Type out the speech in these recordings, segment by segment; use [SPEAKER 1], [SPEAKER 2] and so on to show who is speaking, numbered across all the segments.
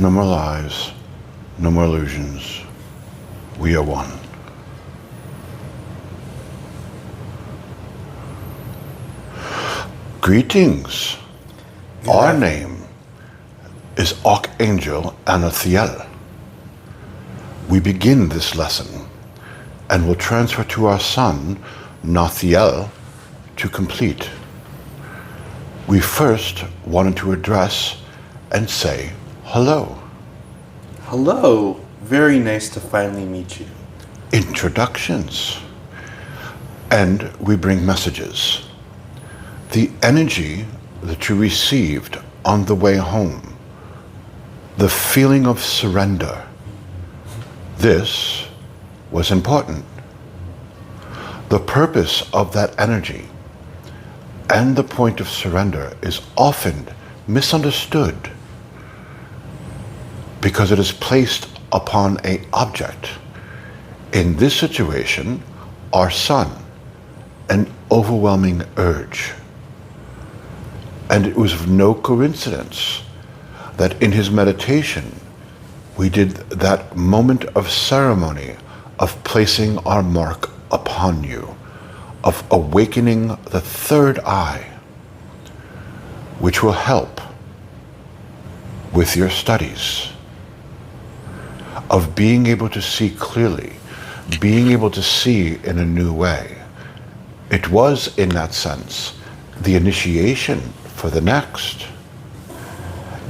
[SPEAKER 1] No more lies, no more illusions. We are one. Greetings. Our name is Archangel Anna Théial. We begin this lesson and will transfer to our son, Théial, to complete. We first wanted to address and say hello.
[SPEAKER 2] Hello. Very nice to finally meet you.
[SPEAKER 1] Introductions. And we bring messages. The energy that you received on the way home, the feeling of surrender, this was important. The purpose of that energy and the point of surrender is often misunderstood because it is placed upon an object. In this situation, our son, an overwhelming urge. And it was of no coincidence that in his meditation, we did that moment of ceremony of placing our mark upon you, of awakening the third eye, which will help with your studies, of being able to see clearly, being able to see in a new way. It was, in that sense, the initiation for the next.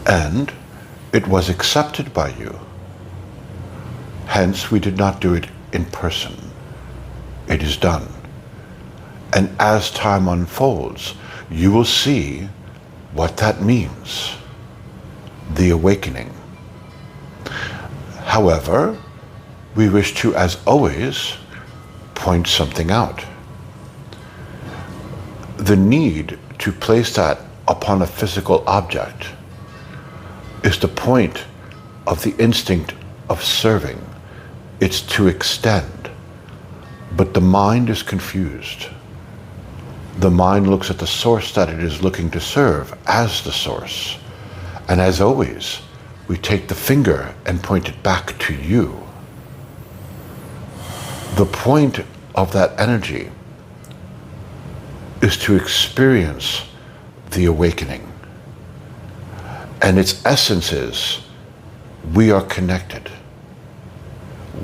[SPEAKER 1] And it was accepted by you. Hence, we did not do it in person. It is done. And as time unfolds, you will see what that means. The awakening. However, we wish to, as always, point something out. The need to place that upon a physical object is the point of the instinct of serving. It's to extend. But the mind is confused. The mind looks at the source that it is looking to serve as the source. And as always, we take the finger and point it back to you. The point of that energy is to experience the awakening. And its essence is, we are connected.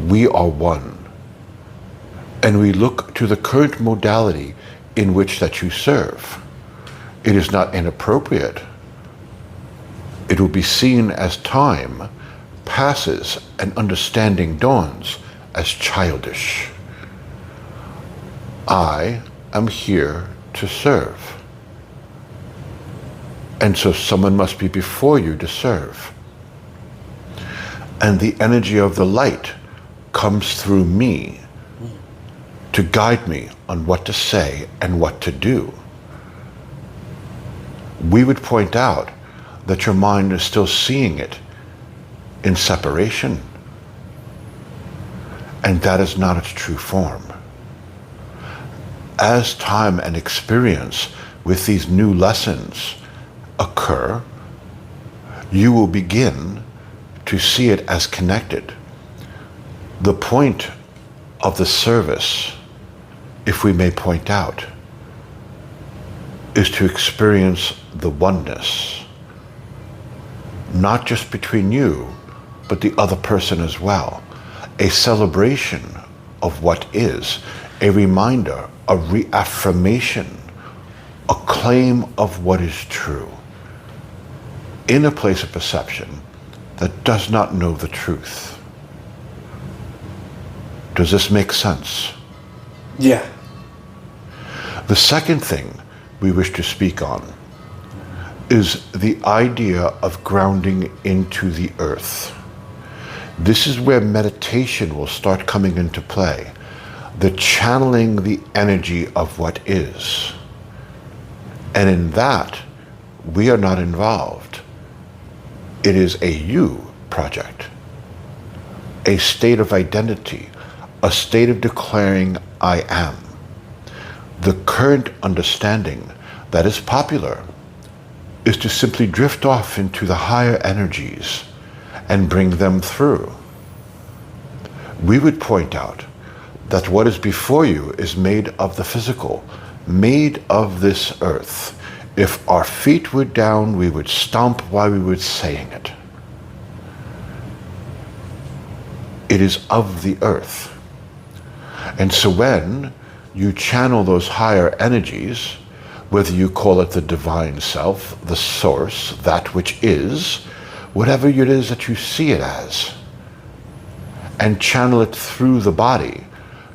[SPEAKER 1] We are one. And we look to the current modality in which that you serve. It is not inappropriate. It will be seen as time passes and understanding dawns as childish. I am here to serve. And so someone must be before you to serve. And the energy of the light comes through me to guide me on what to say and what to do. We would point out that your mind is still seeing it in separation. And that is not its true form. As time and experience with these new lessons occur, you will begin to see it as connected. The point of the service, if we may point out, is to experience the oneness, not just between you, but the other person as well. A celebration of what is, a reminder, a reaffirmation, a claim of what is true, in a place of perception that does not know the truth. Does this make sense?
[SPEAKER 2] Yeah.
[SPEAKER 1] The second thing we wish to speak on is the idea of grounding into the earth. This is where meditation will start coming into play. The channeling the energy of what is. And in that, we are not involved. It is a you project, a state of identity, a state of declaring I am. The current understanding that is popular is to simply drift off into the higher energies and bring them through. We would point out that what is before you is made of the physical, made of this earth. If our feet were down, we would stomp while we were saying it. It is of the earth. And so when you channel those higher energies, whether you call it the divine self, the source, that which is, whatever it is that you see it as, and channel it through the body,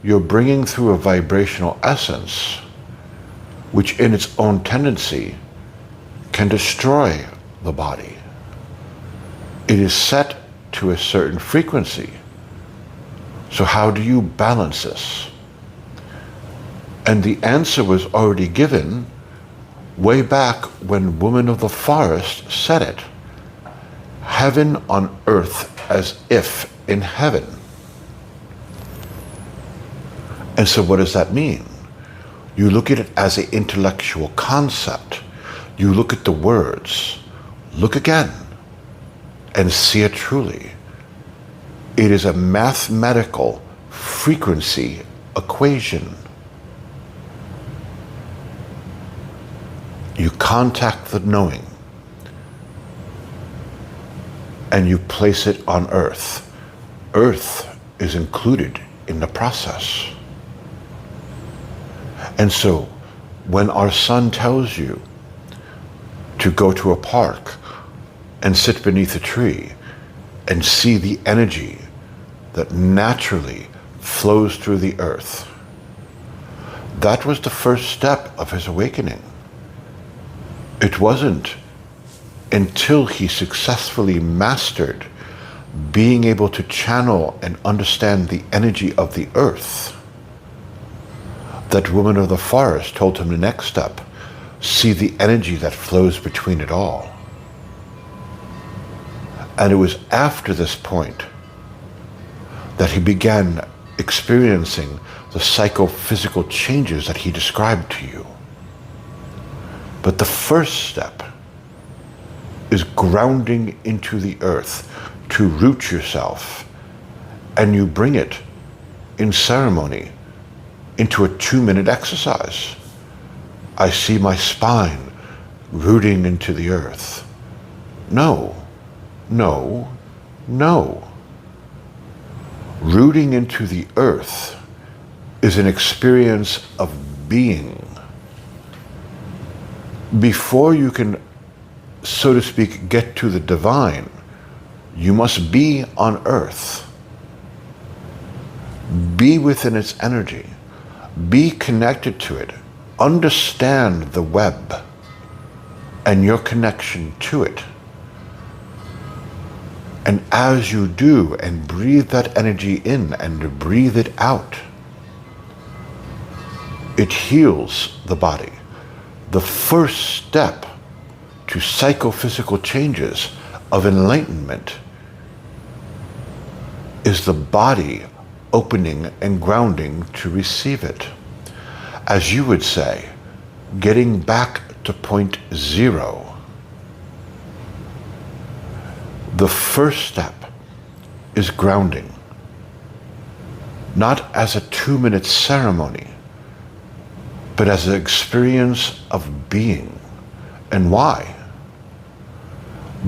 [SPEAKER 1] you're bringing through a vibrational essence which in its own tendency can destroy the body. It is set to a certain frequency. So how do you balance this? And the answer was already given way back when Woman of the Forest said it. Heaven on earth as if in heaven. And so what does that mean? You look at it as an intellectual concept. You look at the words, look again, and see it truly. It is a mathematical frequency equation. You contact the knowing, and you place it on earth. Earth is included in the process. And so, when our son tells you to go to a park and sit beneath a tree and see the energy that naturally flows through the earth, that was the first step of his awakening. It wasn't until he successfully mastered being able to channel and understand the energy of the earth that Woman of the Forest told him the next step, see the energy that flows between it all. And it was after this point that he began experiencing the psychophysical changes that he described to you. But the first step is grounding into the earth to root yourself, and you bring it in ceremony into a 2-minute exercise. I see my spine rooting into the earth. No, no, no. Rooting into the earth is an experience of being. Before you can, so to speak, get to the divine, you must be on earth. Be within its energy. Be connected to it. Understand the web and your connection to it. And as you do and breathe that energy in and breathe it out, it heals the body. The first step to psychophysical changes of enlightenment is the body opening and grounding to receive it. As you would say, getting back to point zero. The first step is grounding, not as a 2-minute ceremony, but as an experience of being. And why?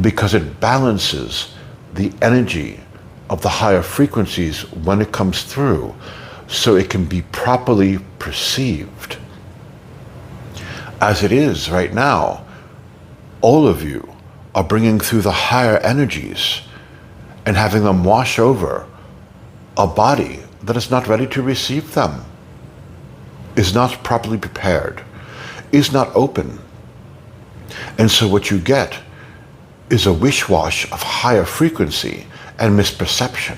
[SPEAKER 1] Because it balances the energy of the higher frequencies when it comes through, so it can be properly perceived. As it is right now, all of you are bringing through the higher energies and having them wash over a body that is not ready to receive them, is not properly prepared, is not open. And so what you get is a wish-wash of higher frequency and misperception.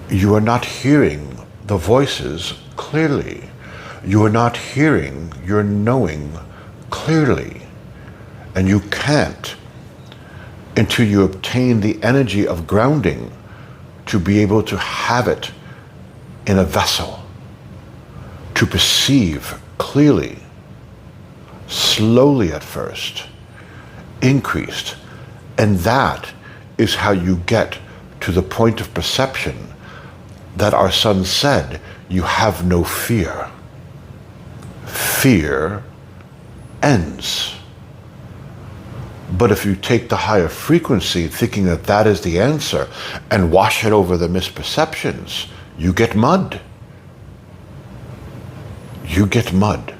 [SPEAKER 1] You are not hearing the voices clearly. You are not hearing your knowing clearly. And you can't until you obtain the energy of grounding to be able to have it in a vessel, to perceive clearly, slowly at first, increased. And that is how you get to the point of perception that our son said, you have no fear. Fear ends. But if you take the higher frequency, thinking that that is the answer, and wash it over the misperceptions, you get mud. You get mud.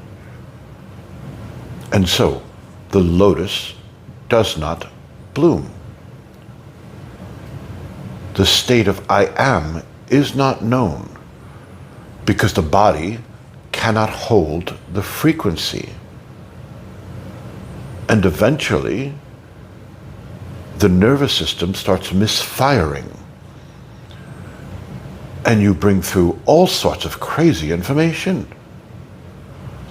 [SPEAKER 1] And so, the lotus does not bloom. The state of I am is not known because the body cannot hold the frequency. And eventually, the nervous system starts misfiring. And you bring through all sorts of crazy information,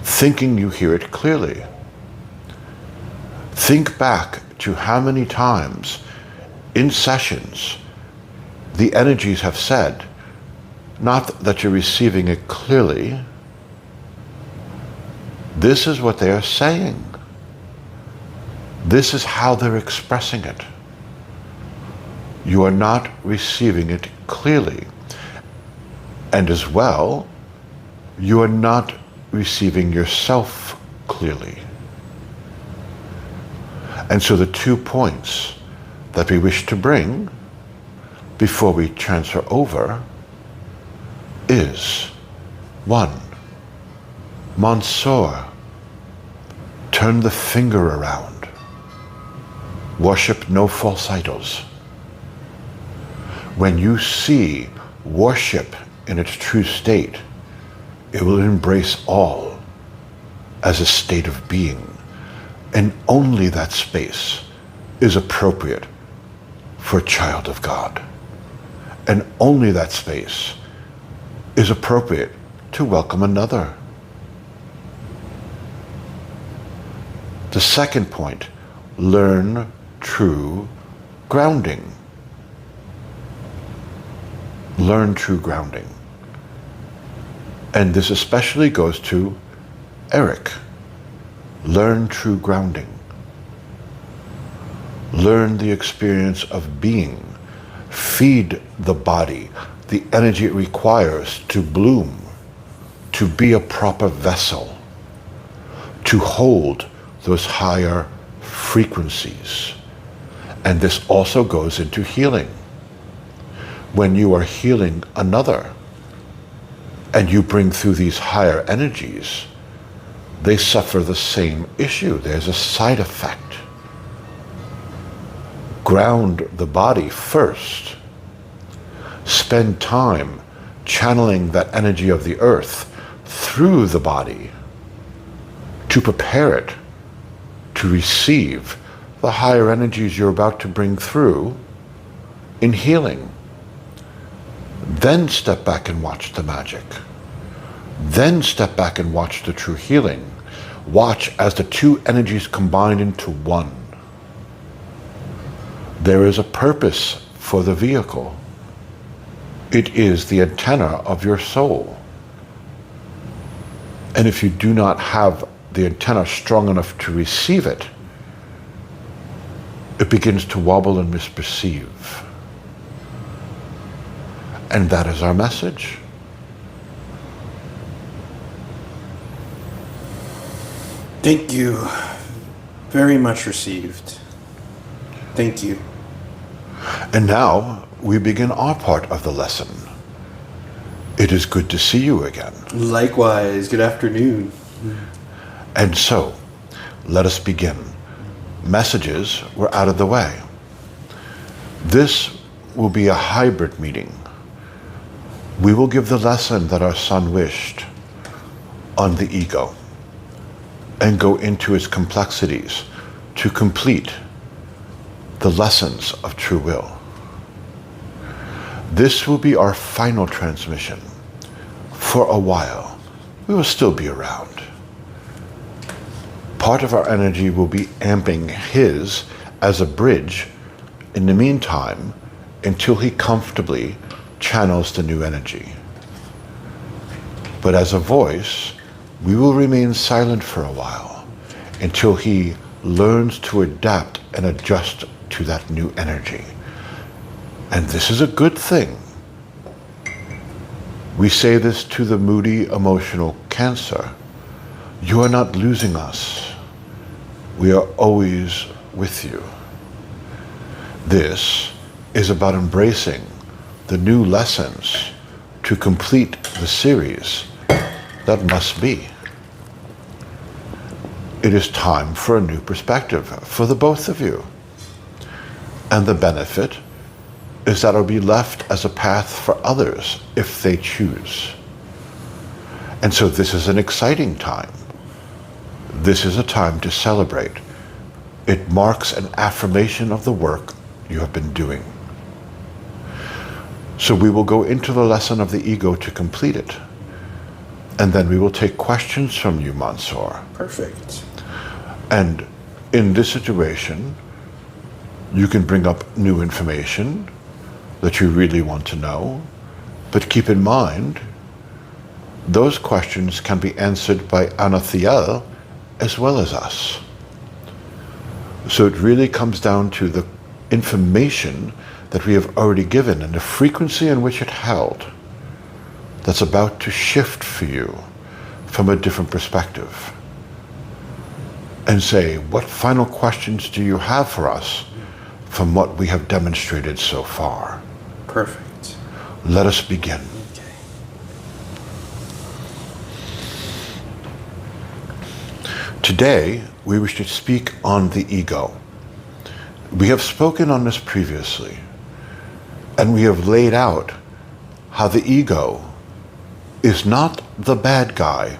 [SPEAKER 1] thinking you hear it clearly. Think back to how many times in sessions the energies have said, not that you're receiving it clearly, this is what they are saying. This is how they're expressing it. You are not receiving it clearly. And as well, you are not receiving yourself clearly. And so the 2 points that we wish to bring before we transfer over is 1. Monsour, turn the finger around. Worship no false idols. When you see worship in its true state, it will embrace all as a state of being. And only that space is appropriate for a child of God. And only that space is appropriate to welcome another. The second point, learn true grounding. Learn true grounding. And this especially goes to Eric. Learn true grounding. Learn the experience of being. Feed the body the energy it requires to bloom, to be a proper vessel, to hold those higher frequencies. And this also goes into healing. When you are healing another and you bring through these higher energies, they suffer the same issue. There's a side effect. Ground the body first. Spend time channeling that energy of the earth through the body to prepare it to receive the higher energies you're about to bring through in healing. Then step back and watch the magic. Then step back and watch the true healing. Watch as the two energies combine into one. There is a purpose for the vehicle. It is the antenna of your soul. And if you do not have the antenna strong enough to receive it, it begins to wobble and misperceive. And that is our message.
[SPEAKER 2] Thank you. Very much received. Thank you.
[SPEAKER 1] And now we begin our part of the lesson. It is good to see you again.
[SPEAKER 2] Likewise. Good afternoon.
[SPEAKER 1] And so, let us begin. Messages were out of the way. This will be a hybrid meeting. We will give the lesson that our son wished on the ego and go into its complexities to complete the lessons of true will. This will be our final transmission. For a while, we will still be around. Part of our energy will be amping his as a bridge in the meantime until he comfortably channels the new energy. But as a voice, we will remain silent for a while until he learns to adapt and adjust to that new energy. And this is a good thing. We say this to the moody, emotional Cancer. You are not losing us. We are always with you. This is about embracing the new lessons to complete the series that must be. It is time for a new perspective for the both of you. And the benefit is that it'll be left as a path for others if they choose. And so this is an exciting time. This is a time to celebrate. It marks an affirmation of the work you have been doing. So we will go into the lesson of the ego to complete it. And then we will take questions from you, Monsour.
[SPEAKER 2] Perfect.
[SPEAKER 1] And in this situation, you can bring up new information that you really want to know. But keep in mind, those questions can be answered by Théial as well as us. So it really comes down to the information that we have already given and the frequency in which it held that's about to shift for you from a different perspective. And say, what final questions do you have for us from what we have demonstrated so far?
[SPEAKER 2] Perfect.
[SPEAKER 1] Let us begin.
[SPEAKER 2] Okay.
[SPEAKER 1] Today, we wish to speak on the ego. We have spoken on this previously, and we have laid out how the ego is not the bad guy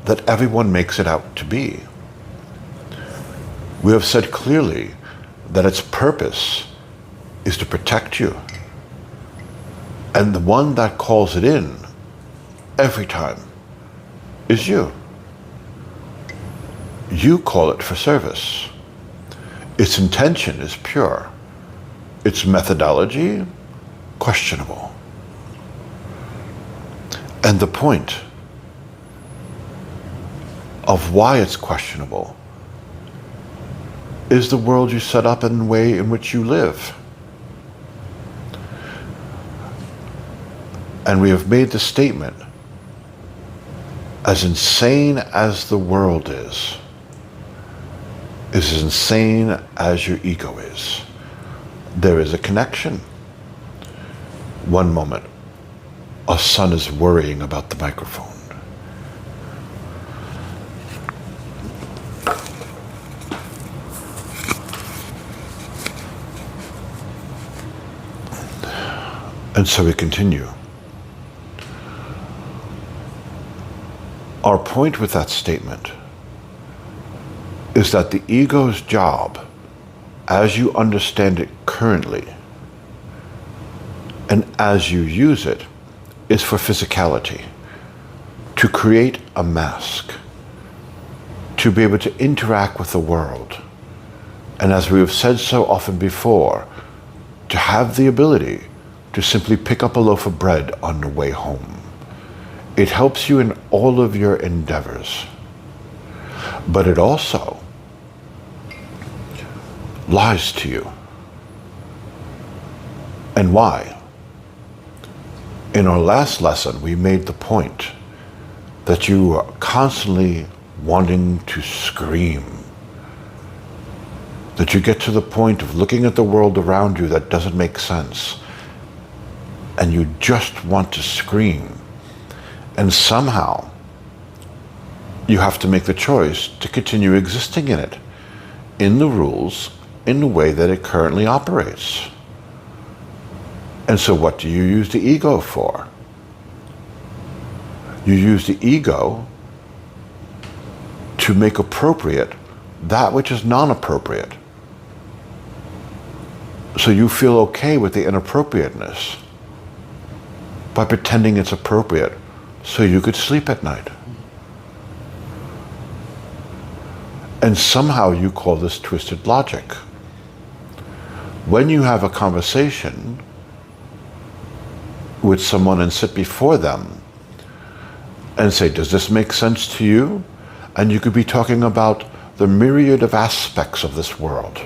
[SPEAKER 1] that everyone makes it out to be. We have said clearly that its purpose is to protect you. And the one that calls it in every time is you. You call it for service. Its intention is pure. Its methodology, questionable. And the point of why it's questionable is the world you set up and the way in which you live. And we have made the statement, as insane as the world is as insane as your ego is. There is a connection. One moment, our son is worrying about the microphone. And so we continue. Our point with that statement is that the ego's job, as you understand it currently, and as you use it, is for physicality, to create a mask, to be able to interact with the world, and as we have said so often before, to have the ability to simply pick up a loaf of bread on the way home. It helps you in all of your endeavors. But it also lies to you. And why? In our last lesson, we made the point that you are constantly wanting to scream. That you get to the point of looking at the world around you that doesn't make sense. And you just want to scream. And somehow, you have to make the choice to continue existing in it, in the rules, in the way that it currently operates. And so what do you use the ego for? You use the ego to make appropriate that which is non-appropriate. So you feel okay with the inappropriateness by pretending it's appropriate so you could sleep at night. And somehow you call this twisted logic. When you have a conversation with someone and sit before them and say, does this make sense to you? And you could be talking about the myriad of aspects of this world.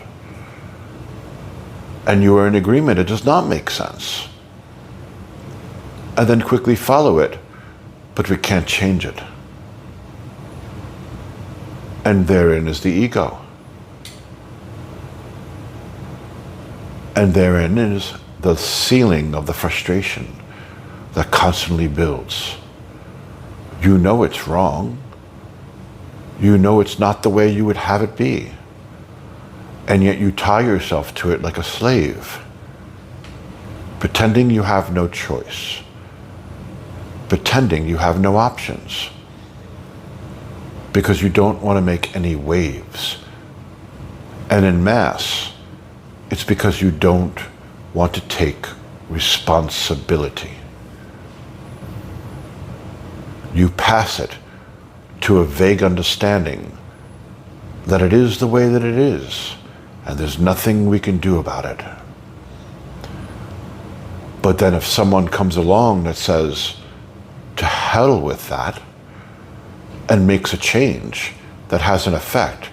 [SPEAKER 1] and you are in agreement it does not make sense, and then quickly follow it, but we can't change it. And therein is the ego. And therein is the ceiling of the frustration that constantly builds. You know it's wrong. You know it's not the way you would have it be. And yet you tie yourself to it like a slave, pretending you have no choice, pretending you have no options, because you don't want to make any waves. And in mass, it's because you don't want to take responsibility. You pass it to a vague understanding that it is the way that it is, and there's nothing we can do about it. But then if someone comes along that says, to hell with that, and makes a change that has an effect,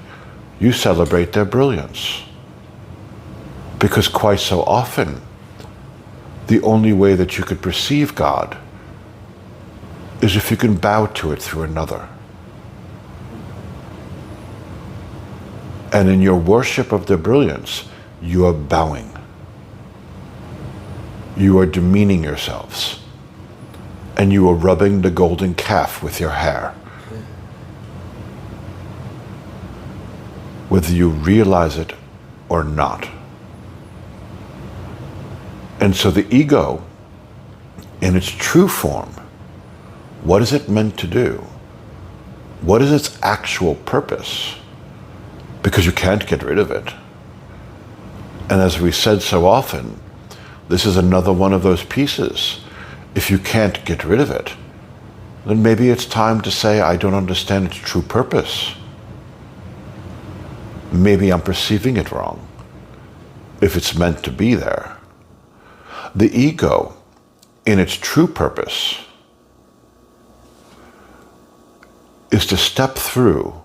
[SPEAKER 1] you celebrate their brilliance. Because quite so often, the only way that you could perceive God is if you can bow to it through another. And in your worship of their brilliance, you are bowing. You are demeaning yourselves. And you are rubbing the golden calf with your hair. Whether you realize it or not. And so the ego, in its true form, what is it meant to do? What is its actual purpose? Because you can't get rid of it. And as we said so often, this is another one of those pieces. If you can't get rid of it, then maybe it's time to say, I don't understand its true purpose. Maybe I'm perceiving it wrong, if it's meant to be there. The ego, in its true purpose, is to step through,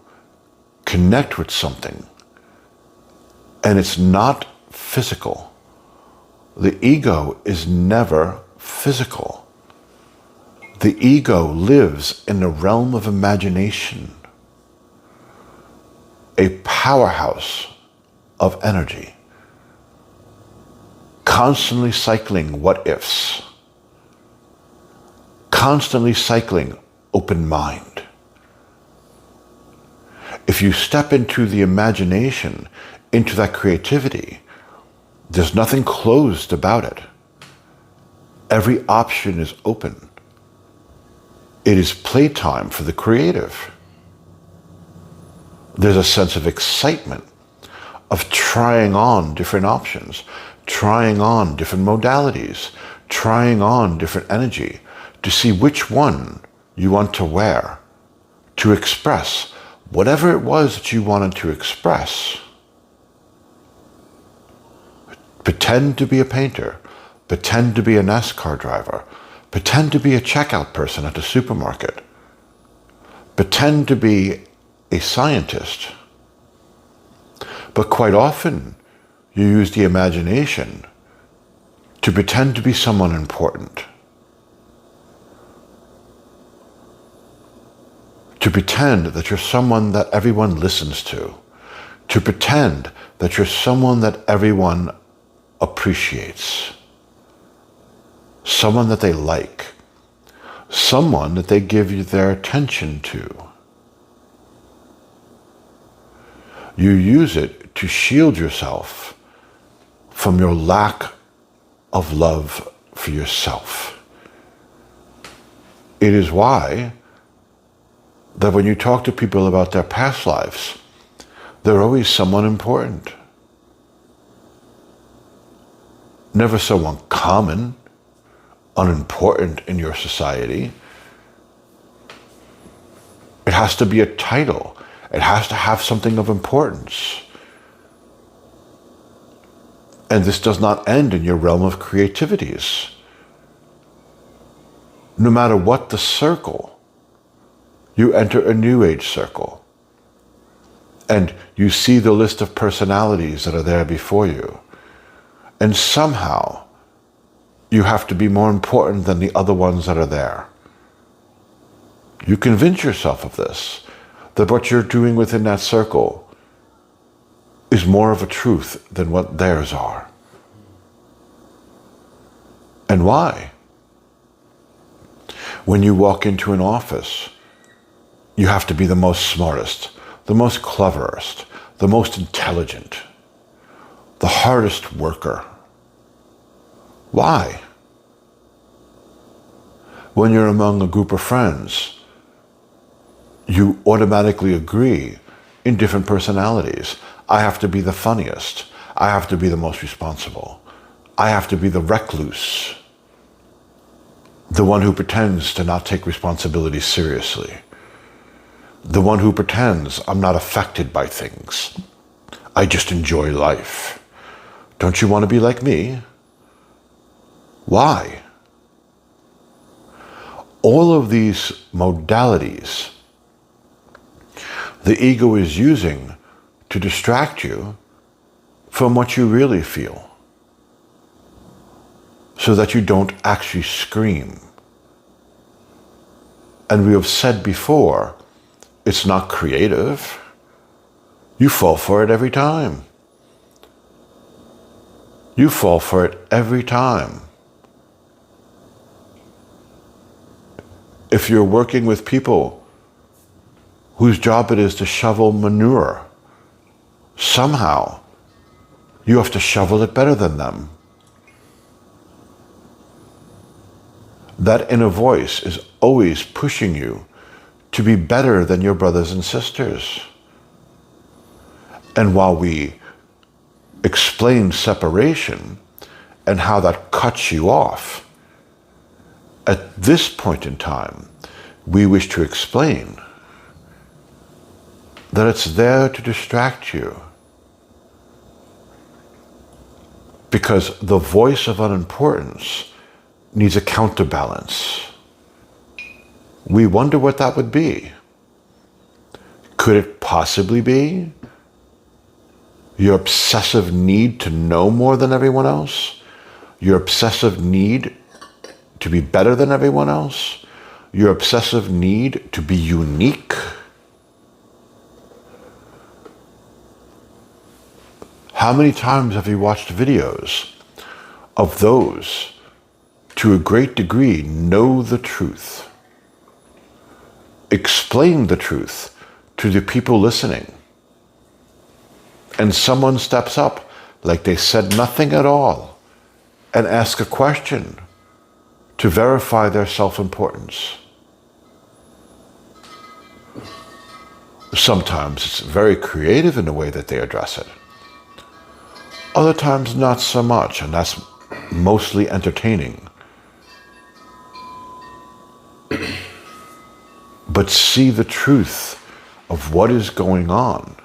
[SPEAKER 1] connect with something, and it's not physical. The ego is never physical. The ego lives in the realm of imagination, a powerhouse of energy, constantly cycling what-ifs, constantly cycling open mind. If you step into the imagination, into that creativity, there's nothing closed about it. Every option is open. It is playtime for the creative. There's a sense of excitement, of trying on different options, trying on different modalities, trying on different energy to see which one you want to wear, to express whatever it was that you wanted to express. Pretend to be a painter, pretend to be a NASCAR driver, pretend to be a checkout person at the supermarket, pretend to be a scientist. But quite often, you use the imagination to pretend to be someone important, to pretend that you're someone that everyone listens to pretend that you're someone that everyone appreciates, someone that they like, someone that they give you their attention to. You use it to shield yourself from your lack of love for yourself. It is why that when you talk to people about their past lives, they're always someone important. Never someone common, unimportant in your society. It has to be a title. It has to have something of importance. And this does not end in your realm of creativities. No matter what the circle, you enter a New Age circle, and you see the list of personalities that are there before you, And somehow you have to be more important than the other ones that are there. You convince yourself of this, that what you're doing within that circle is more of a truth than what theirs are. And why? When you walk into an office, you have to be the most smartest, the most cleverest, the most intelligent, the hardest worker. Why? When you're among a group of friends, you automatically agree in different personalities. I have to be the funniest. I have to be the most responsible. I have to be the recluse, the one who pretends to not take responsibility seriously, the one who pretends I'm not affected by things. I just enjoy life. Don't you want to be like me? Why? All of these modalities the ego is using to distract you from what you really feel, so that you don't actually scream. And we have said before, it's not creative. You fall for it every time. You fall for it every time. If you're working with people whose job it is to shovel manure, somehow you have to shovel it better than them. That inner voice is always pushing you to be better than your brothers and sisters. And while we explain separation and how that cuts you off, at this point in time, we wish to explain that it's there to distract you. Because the voice of unimportance needs a counterbalance. We wonder what that would be. Could it possibly be your obsessive need to know more than everyone else? Your obsessive need to be better than everyone else? Your obsessive need to be unique? How many times have you watched videos of those to a great degree know the truth, explain the truth to the people listening, and someone steps up like they said nothing at all and ask a question to verify their self-importance? Sometimes it's very creative in the way that they address it. Other times not so much, and that's mostly entertaining. But see the truth of what is going on.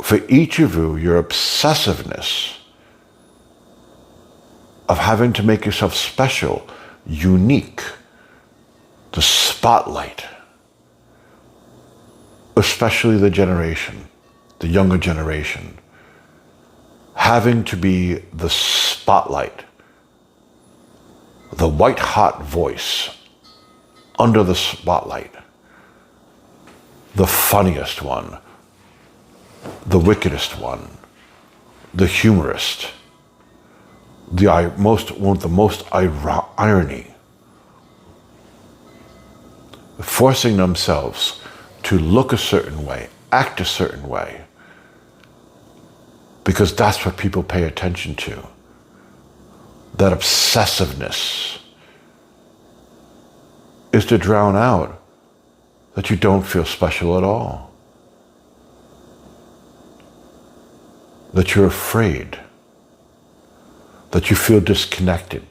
[SPEAKER 1] For each of you, your obsessiveness of having to make yourself special, unique, the spotlight, especially the younger generation, having to be the spotlight, the white hot voice under the spotlight, the funniest one, the wickedest one, the humorist, the most irony, forcing themselves to look a certain way, act a certain way, because that's what people pay attention to. That obsessiveness is to drown out that you don't feel special at all, that you're afraid, that you feel disconnected.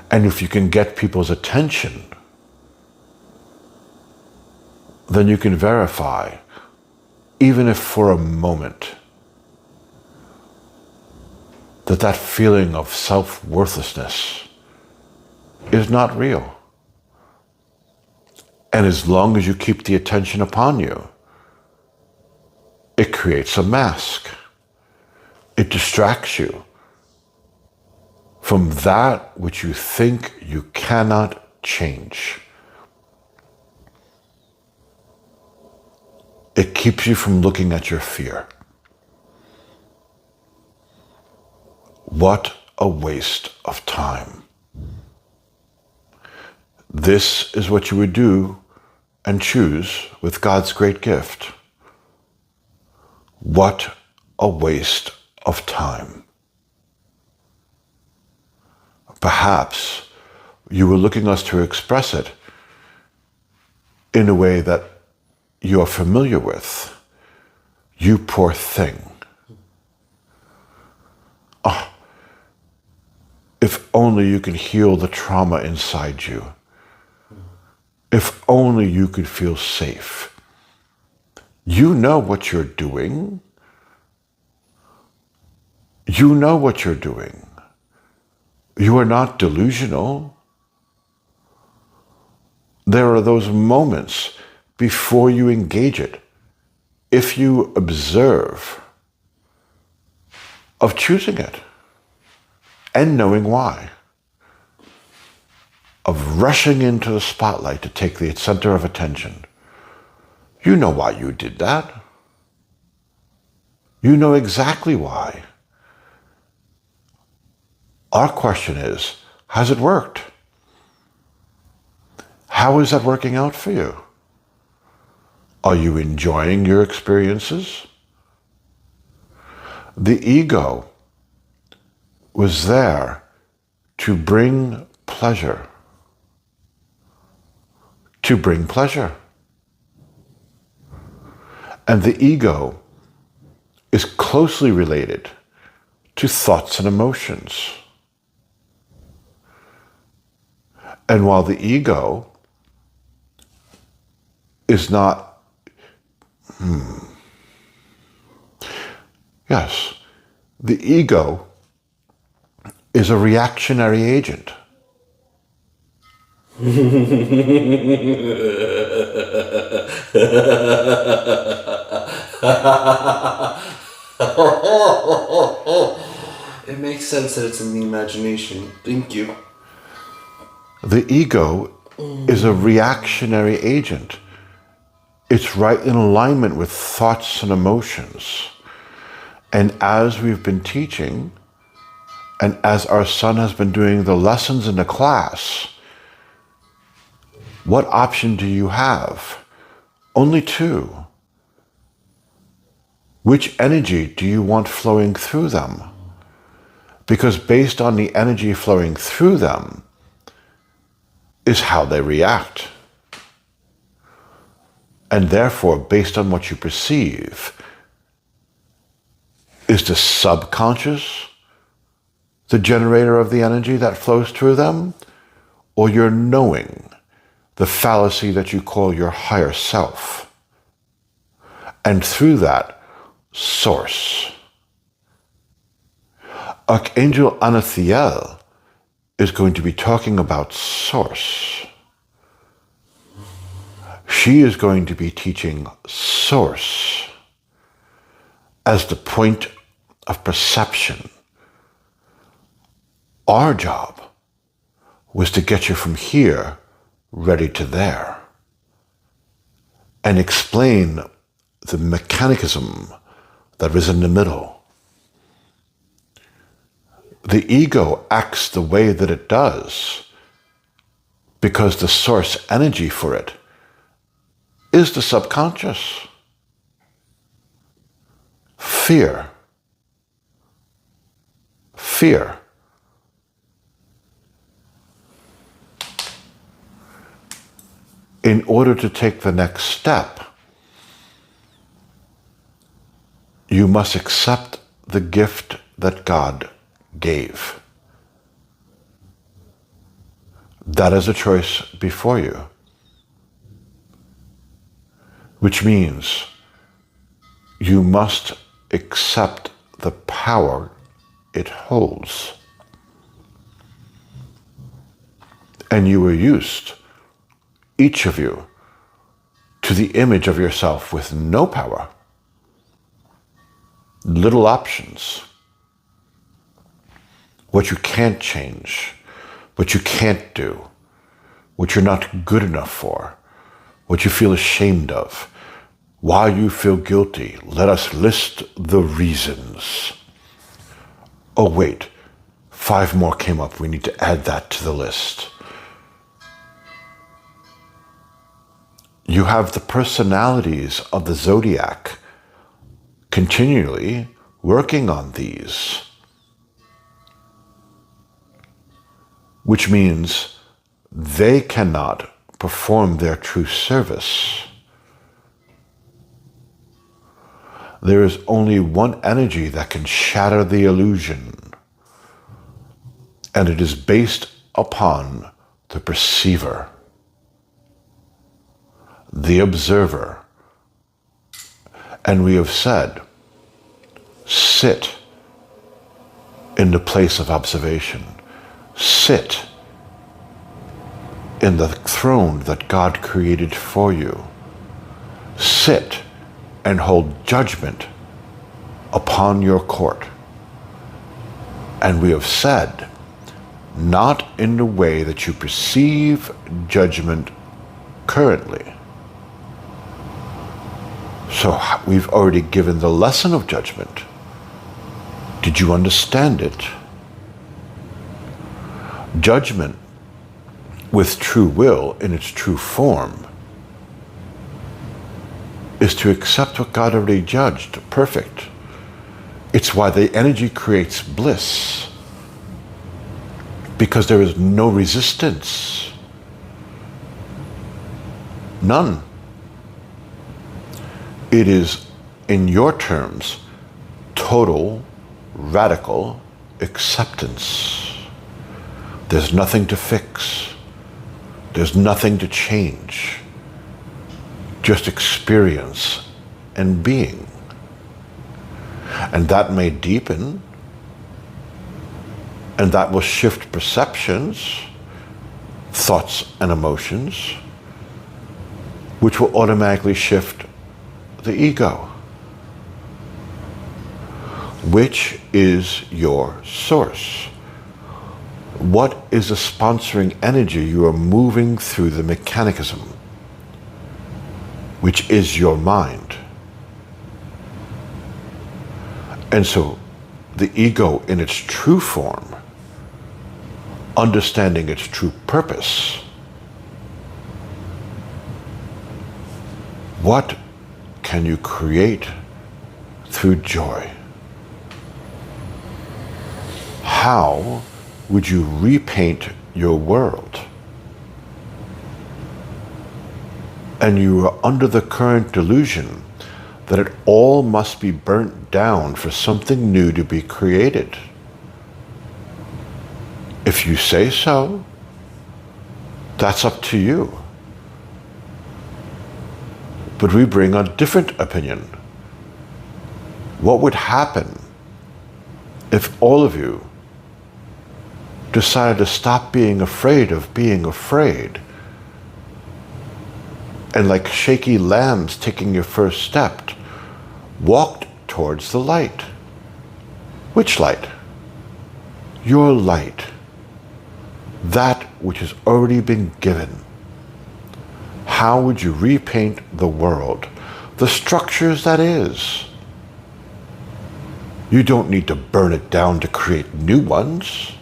[SPEAKER 1] And if you can get people's attention, then you can verify, even if for a moment, that feeling of self-worthlessness is not real. And as long as you keep the attention upon you, It creates a mask. It distracts you from that which you think you cannot change. It keeps you from looking at your fear. What a waste of time. This is what you would do and choose with God's great gift. What a waste of time. Perhaps you were looking us to express it in a way that you're familiar with. You poor thing. Oh, if only you can heal the trauma inside you. If only you could feel safe. You know what you're doing. You know what you're doing. You are not delusional. There are those moments before you engage it, if you observe, of choosing it and knowing why, of rushing into the spotlight to take the center of attention. You know why you did that. You know exactly why. Our question is, has it worked? How is that working out for you? Are you enjoying your experiences? The ego was there to bring pleasure. To bring pleasure. And the ego is closely related to thoughts and emotions. And while the ego is not, yes, the ego is a reactionary agent.
[SPEAKER 2] It makes sense that it's in the imagination. Thank you.
[SPEAKER 1] The ego is a reactionary agent. It's right in alignment with thoughts and emotions. And as we've been teaching, and as our son has been doing the lessons in the class, what option do you have? Only two. Which energy do you want flowing through them? Because based on the energy flowing through them is how they react. And therefore, based on what you perceive, is the subconscious the generator of the energy that flows through them, or your knowing, the fallacy that you call your higher self? And through that, source. Archangel Théial is going to be talking about source. She is going to be teaching source as the point of perception. Our job was to get you from here ready to there and explain the mechanism that is in the middle. The ego acts the way that it does because the source energy for it is the subconscious. Fear. Fear. In order to take the next step, you must accept the gift that God gave. That is a choice before you, which means you must accept the power it holds. And you were used, each of you, to the image of yourself with no power. little options. What you can't change, what you can't do, what you're not good enough for, what you feel ashamed of, why you feel guilty. Let us list the reasons. Oh wait, 5 more came up. We need to add that to the list. You have the personalities of the zodiac continually working on these, which means they cannot perform their true service. There is only one energy that can shatter the illusion, and it is based upon the perceiver, the observer. And we have said, sit in the place of observation. Sit in the throne that God created for you. Sit and hold judgment upon your court. And we have said, not in the way that you perceive judgment currently. So we've already given the lesson of judgment. Did you understand it? Judgment with true will in its true form is to accept what God already judged perfect. It's why the energy creates bliss, because there is no resistance. None. It is, in your terms, total, radical acceptance. There's nothing to fix. There's nothing to change. Just experience and being. And that may deepen, and that will shift perceptions, thoughts and emotions, which will automatically shift the ego. Which is your source? What is the sponsoring energy you are moving through the mechanism, which is your mind? And so the ego in its true form, understanding its true purpose, what can you create through joy? How would you repaint your world? And you are under the current delusion that it all must be burnt down for something new to be created. If you say so, that's up to you. But we bring a different opinion. What would happen if all of you decided to stop being afraid of being afraid, and like shaky lambs taking your first step, walked towards the light? Which light? Your light. That which has already been given. How would you repaint the world? The structures that is. You don't need to burn it down to create new ones.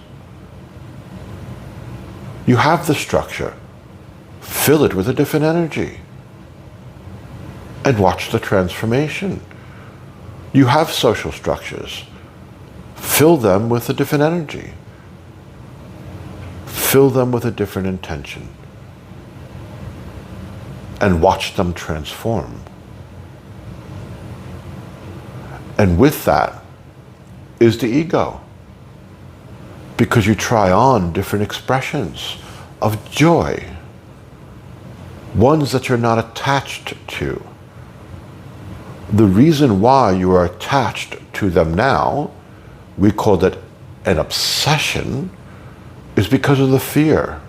[SPEAKER 1] You have the structure. Fill it with a different energy. And watch the transformation. You have social structures. Fill them with a different energy. Fill them with a different intention. And watch them transform. And with that is the ego. Because you try on different expressions of joy. Ones that you're not attached to. The reason why you are attached to them now, we call that an obsession, is because of the fear.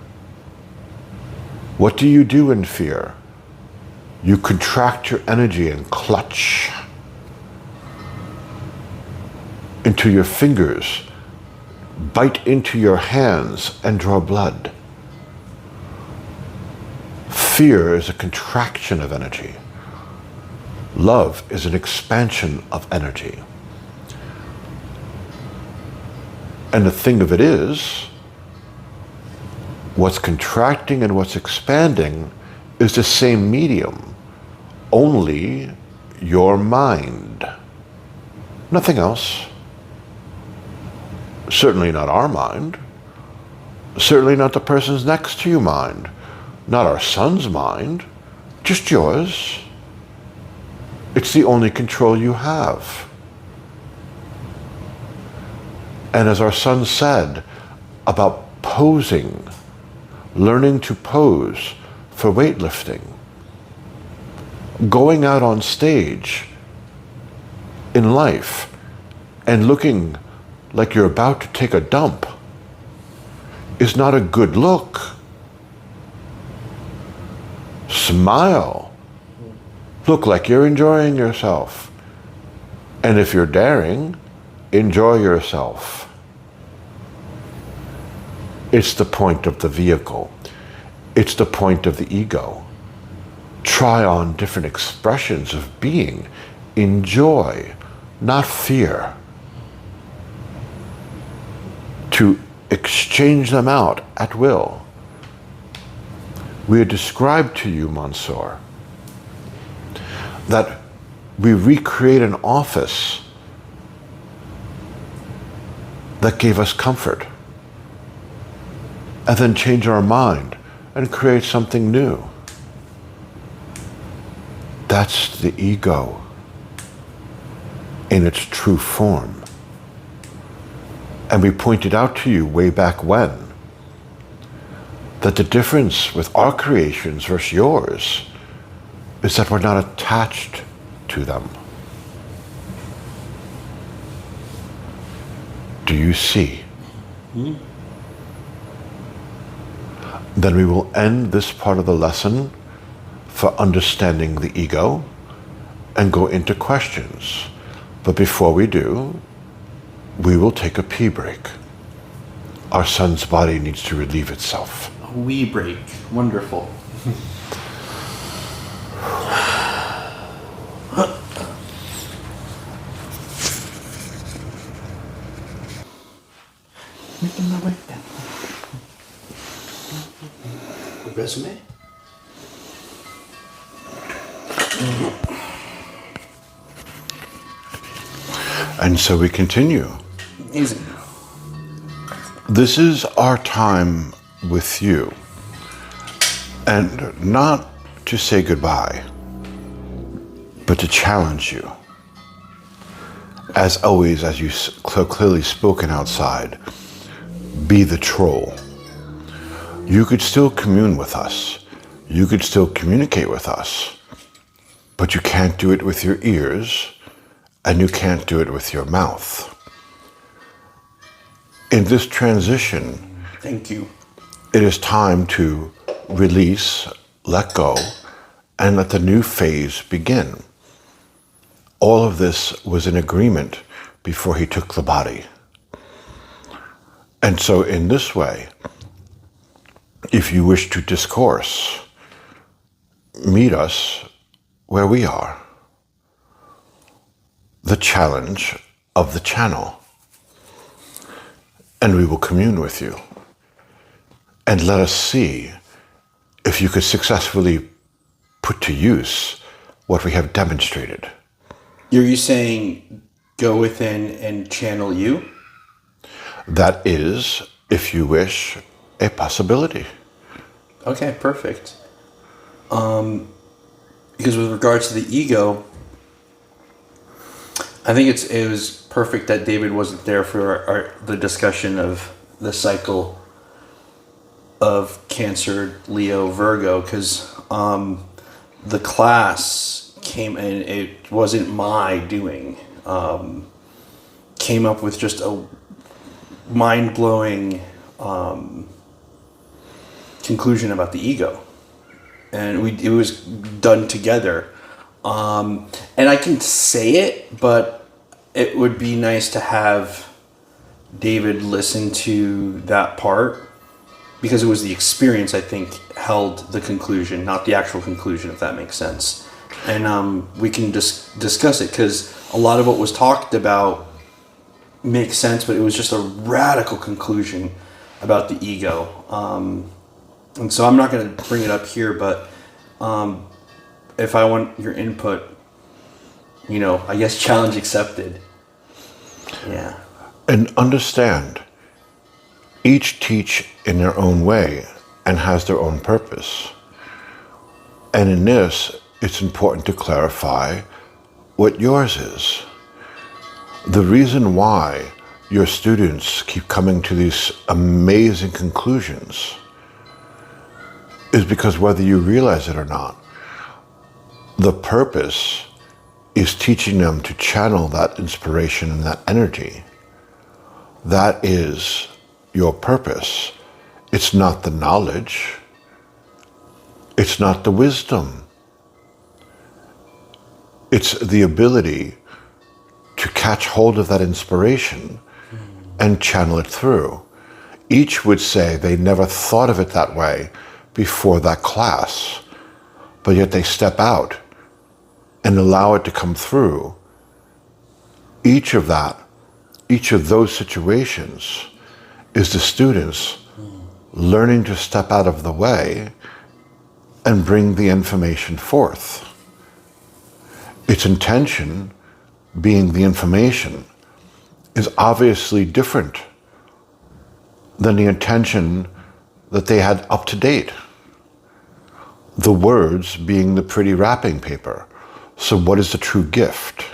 [SPEAKER 1] What do you do in fear? You contract your energy and clutch. into your fingers, bite into your hands, and draw blood. Fear is a contraction of energy. Love is an expansion of energy. And the thing of it is, what's contracting and what's expanding is the same medium, only your mind. Nothing else. Certainly not our mind. Certainly not the person's next to you mind. Not our son's mind. Just yours. It's the only control you have. And as our son said about posing, learning to pose for weightlifting, going out on stage in life and looking like you're about to take a dump is not a good look. Smile. Look like you're enjoying yourself. And if you're daring, enjoy yourself. It's the point of the vehicle. It's the point of the ego. Try on different expressions of being. Enjoy, not fear. To exchange them out at will. We have described to you, Monsour, that we recreate an office that gave us comfort, and then change our mind and create something new. That's the ego in its true form. And we pointed out to you way back when that the difference with our creations versus yours is that we're not attached to them. Do you see? Mm-hmm. Then we will end this part of the lesson for understanding the ego and go into questions. But before we do, we will take a pee break. Our son's body needs to relieve itself.
[SPEAKER 2] A wee break. Wonderful.
[SPEAKER 3] Resume?
[SPEAKER 1] And so we continue.
[SPEAKER 2] Easy.
[SPEAKER 1] This is our time with you. And not to say goodbye, but to challenge you. As always, as you so clearly spoken outside, be the troll. You could still commune with us. You could still communicate with us. But you can't do it with your ears, and you can't do it with your mouth. In this transition,
[SPEAKER 2] thank you.
[SPEAKER 1] It is time to release, let go, and let the new phase begin. All of this was in agreement before he took the body. And so in this way, if you wish to discourse, meet us where we are. The challenge of the channel. And we will commune with you. And let us see if you could successfully put to use what we have demonstrated.
[SPEAKER 2] Are you saying go within and channel you?
[SPEAKER 1] That is, if you wish, a possibility.
[SPEAKER 2] Okay, perfect. Because with regards to the ego, I think it was perfect that David wasn't there for the discussion of the cycle of Cancer, Leo, Virgo, because the class came and it wasn't my doing. Came up with just a mind-blowing conclusion about the ego, and it was done together. And I can say it, but it would be nice to have David listen to that part, because it was the experience, I think, held the conclusion, not the actual conclusion, if that makes sense. And we can discuss it, because a lot of what was talked about makes sense, but it was just a radical conclusion about the ego. And so I'm not going to bring it up here, but if I want your input, I guess challenge accepted. Yeah.
[SPEAKER 1] And understand, each teach in their own way and has their own purpose. And in this, it's important to clarify what yours is. The reason why your students keep coming to these amazing conclusions is because, whether you realize it or not, the purpose is teaching them to channel that inspiration and that energy. That is your purpose. It's not the knowledge. It's not the wisdom. It's the ability to catch hold of that inspiration and channel it through. Each would say they never thought of it that way before that class, but yet they step out and allow it to come through. Each of those situations is the students learning to step out of the way and bring the information forth. Its intention, being the information, is obviously different than the intention that they had up to date. The words being the pretty wrapping paper. So what is the true gift?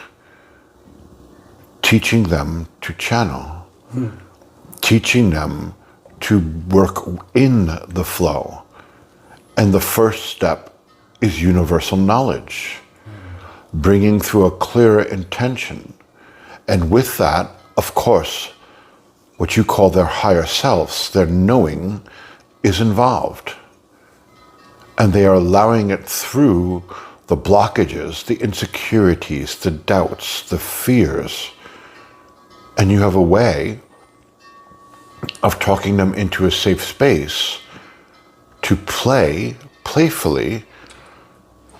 [SPEAKER 1] Teaching them to channel. Teaching them to work in the flow. And the first step is universal knowledge. Bringing through a clearer intention. And with that, of course, what you call their higher selves, their knowing, is involved. And they are allowing it through the blockages, the insecurities, the doubts, the fears. And you have a way of talking them into a safe space to play playfully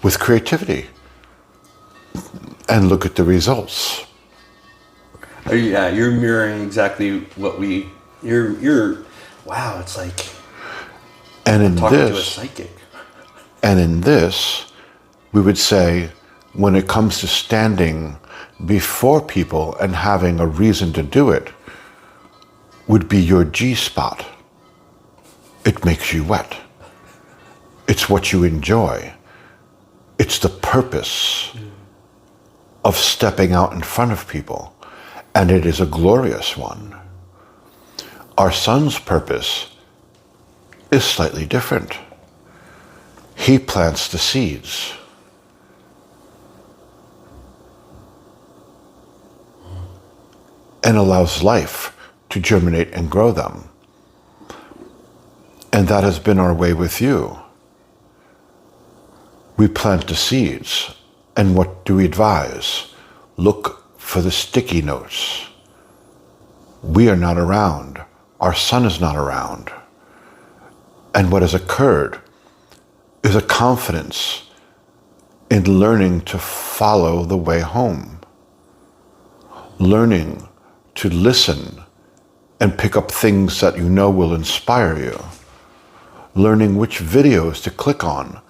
[SPEAKER 1] with creativity and look at the results.
[SPEAKER 2] Yeah, you're mirroring exactly what you're wow, it's like talking to a psychic.
[SPEAKER 1] And in this, we would say, when it comes to standing before people and having a reason to do it, would be your G-spot. It makes you wet. It's what you enjoy. It's the purpose of stepping out in front of people. And it is a glorious one. Our son's purpose is slightly different. He plants the seeds. And allows life to germinate and grow them. And that has been our way with you. We plant the seeds, and what do we advise? Look for the sticky notes. We are not around. Our son is not around. And what has occurred is a confidence in learning to follow the way home. Learning to listen and pick up things that you know will inspire you. Learning which videos to click on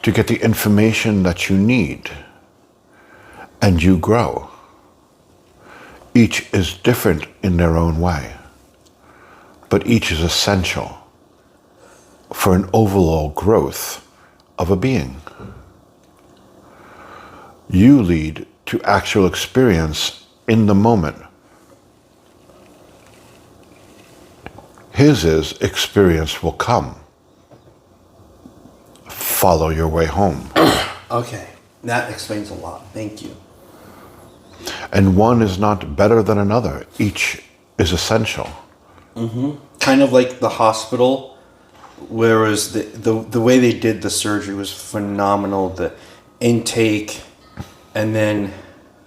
[SPEAKER 1] to get the information that you need. And you grow. Each is different in their own way, but each is essential for an overall growth of a being. You lead to actual experience in the moment. His is experience will come. Follow your way home.
[SPEAKER 2] Okay, that explains a lot. Thank you.
[SPEAKER 1] And one is not better than another. Each is essential.
[SPEAKER 2] Mm-hmm. Kind of like the hospital, whereas the way they did the surgery was phenomenal. The intake, and then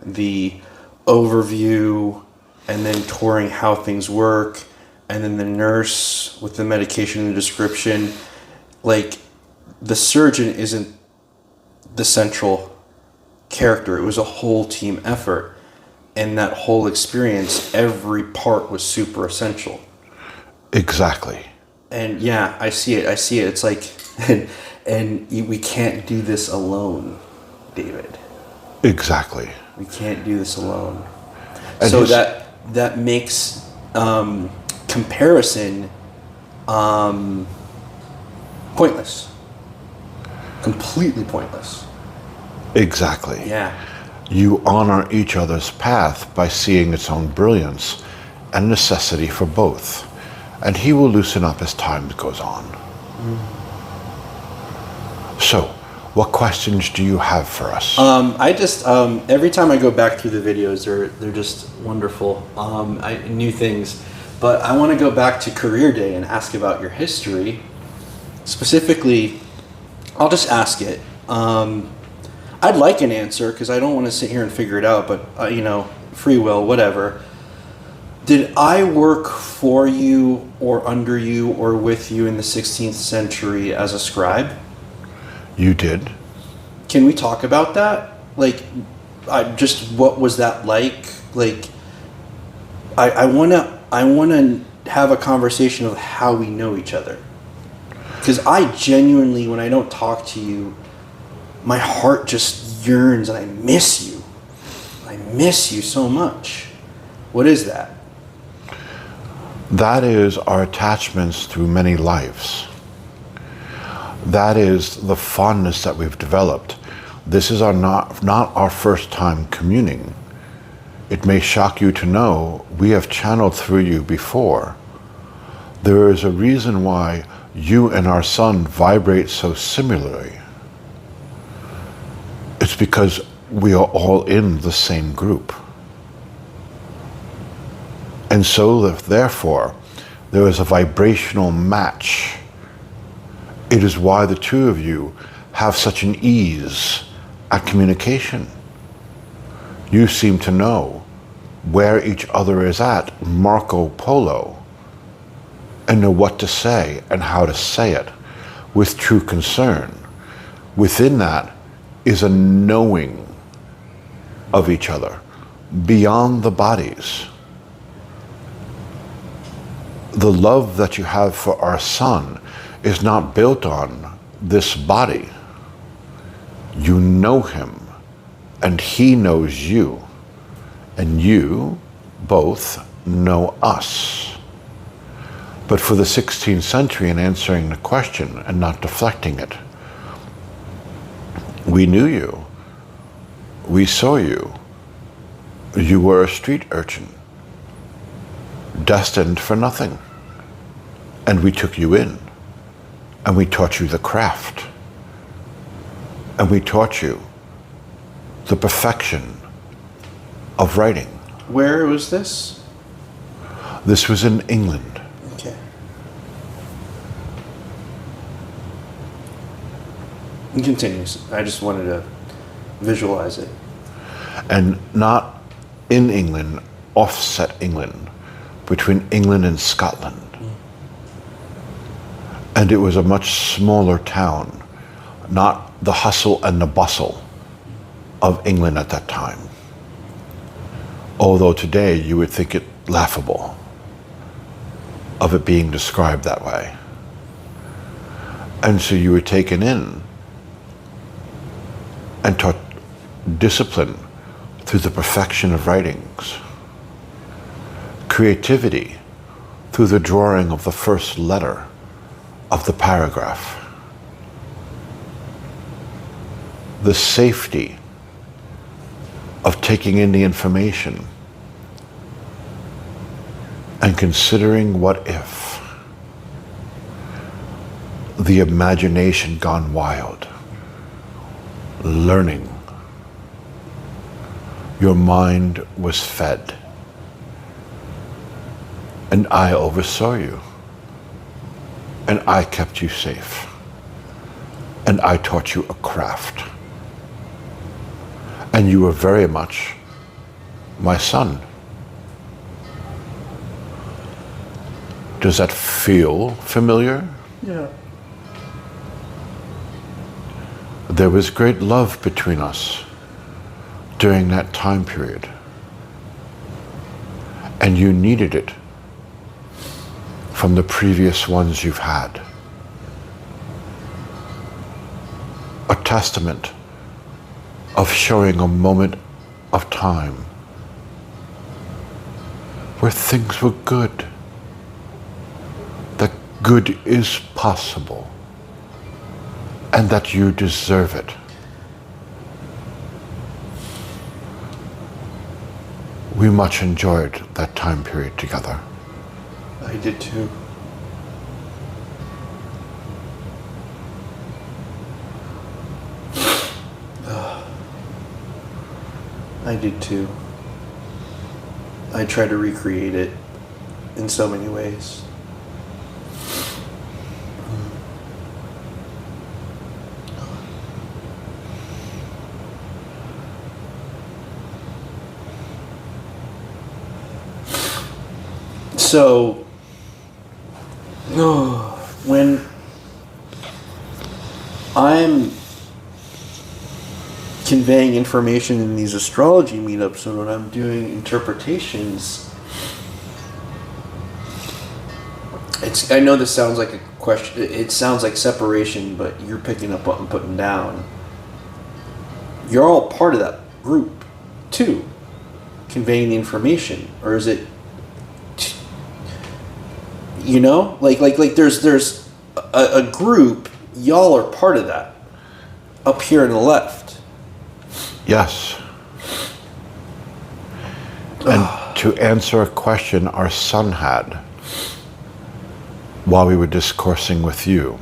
[SPEAKER 2] the overview and then touring how things work, and then the nurse with the medication and the description. Like, the surgeon isn't the central character. It was a whole team effort. And that whole experience, every part was super essential.
[SPEAKER 1] Exactly.
[SPEAKER 2] And yeah, I see it. It's like, and we can't do this alone, David.
[SPEAKER 1] Exactly.
[SPEAKER 2] We can't do this alone.
[SPEAKER 1] And
[SPEAKER 2] so that makes comparison pointless. Completely pointless.
[SPEAKER 1] Exactly.
[SPEAKER 2] Yeah.
[SPEAKER 1] You honor each other's path by seeing its own brilliance and necessity for both, and he will loosen up as time goes on. So, what questions do you have for us?
[SPEAKER 2] I just every time I go back through the videos, they're just wonderful. New things, but I want to go back to Career Day and ask about your history. Specifically, I'll just ask it. I'd like an answer because I don't want to sit here and figure it out. But free will, whatever. Did I work for you, or under you, or with you in the 16th century as a scribe?
[SPEAKER 1] You did.
[SPEAKER 2] Can we talk about that? Like, what was that like? Like, I wanna have a conversation of how we know each other. Because I genuinely, when I don't talk to you, my heart just yearns and I miss you. I miss you so much. What is that?
[SPEAKER 1] That is our attachments through many lives. That is the fondness that we've developed. This is not our first time communing. It may shock you to know we have channeled through you before. There is a reason why you and our son vibrate so similarly. It's because we are all in the same group. And so, therefore, there is a vibrational match. It is why the two of you have such an ease at communication. You seem to know where each other is at, Marco Polo, and know what to say and how to say it with true concern. Within that is a knowing of each other beyond the bodies. The love that you have for our son is not built on this body. You know him, and he knows you, and you both know us. But for the 16th century, in answering the question and not deflecting it, we knew you. We saw you. You were a street urchin, destined for nothing. And we took you in, and we taught you the craft, and we taught you the perfection of writing.
[SPEAKER 2] Where was this?
[SPEAKER 1] This was in England.
[SPEAKER 2] Okay. It continues. I just wanted to visualize it.
[SPEAKER 1] And not in England, offset England, between England and Scotland. And it was a much smaller town, not the hustle and the bustle of England at that time. Although today you would think it laughable of it being described that way. And so you were taken in and taught discipline through the perfection of writings, creativity through the drawing of the first letter of the paragraph, the safety of taking in the information and considering what if, the imagination gone wild, learning. Your mind was fed, and I oversaw you. And I kept you safe. And I taught you a craft. And you were very much my son. Does that feel familiar?
[SPEAKER 2] Yeah.
[SPEAKER 1] There was great love between us during that time period. And you needed it from the previous ones you've had. A testament of showing a moment of time where things were good, that good is possible, and that you deserve it. We much enjoyed that time period together.
[SPEAKER 2] I did too. I did too. I try to recreate it in so many ways. So, when I'm conveying information in these astrology meetups and when I'm doing interpretations, I know this sounds like a question, it sounds like separation, but you're picking up what I'm putting down. You're all part of that group too, conveying the information, or is it, you know, like there's a group, y'all are part of that, up here on the left.
[SPEAKER 1] Yes. And to answer a question our son had while we were discoursing with you,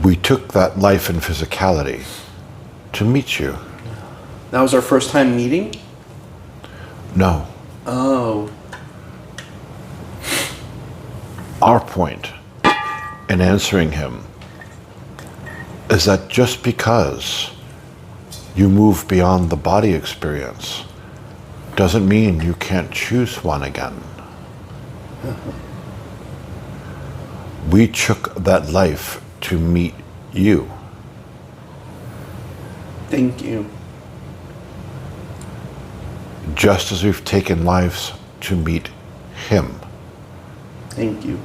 [SPEAKER 1] we took that life and physicality to meet you.
[SPEAKER 2] That was our first time meeting?
[SPEAKER 1] No.
[SPEAKER 2] Oh.
[SPEAKER 1] Our point in answering him is that just because you move beyond the body experience doesn't mean you can't choose one again. We took that life to meet you.
[SPEAKER 2] Thank you.
[SPEAKER 1] Just as we've taken lives to meet him.
[SPEAKER 2] Thank you.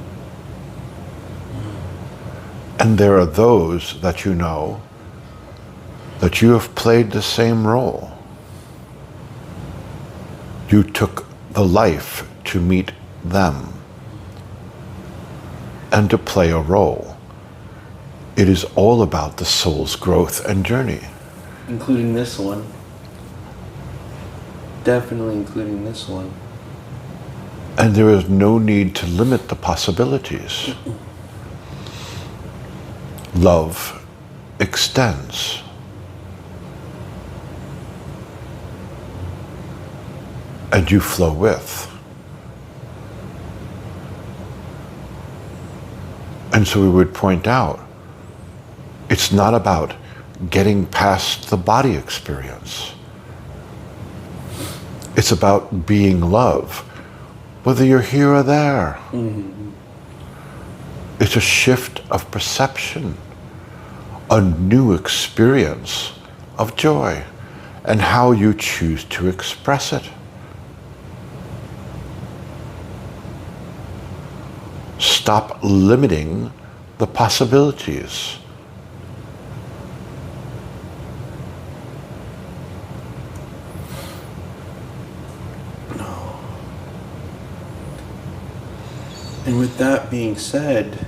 [SPEAKER 1] And there are those that you know that you have played the same role. You took the life to meet them and to play a role. It is all about the soul's growth and journey.
[SPEAKER 2] Including this one. Definitely including this one.
[SPEAKER 1] And there is no need to limit the possibilities. Love extends. And you flow with. And so we would point out, it's not about getting past the body experience. It's about being love, whether you're here or there. Mm-hmm. It's a shift of perception, a new experience of joy, and how you choose to express it. Stop limiting the possibilities.
[SPEAKER 2] And with that being said,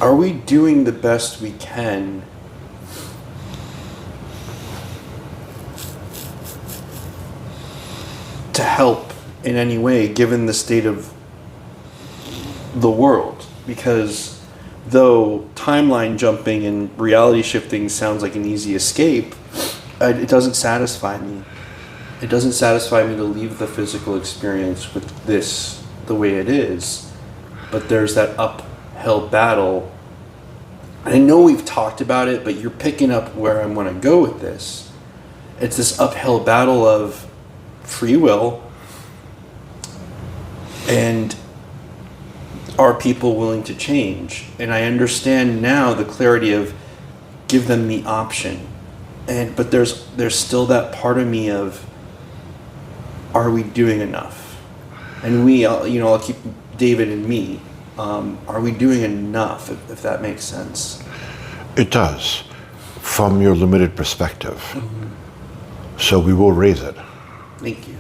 [SPEAKER 2] are we doing the best we can to help in any way given the state of the world? Because though timeline jumping and reality shifting sounds like an easy escape, it doesn't satisfy me. It doesn't satisfy me to leave the physical experience with this the way it is. but there's that uphill battle. I know we've talked about it, but you're picking up where I want to go with this. It's this uphill battle of free will, and are people willing to change? And I understand now the clarity of give them the option. But there's still that part of me of, are we doing enough? And I'll keep David and me. Are we doing enough, if that makes sense?
[SPEAKER 1] It does, from your limited perspective. So we will raise it.
[SPEAKER 2] Thank you.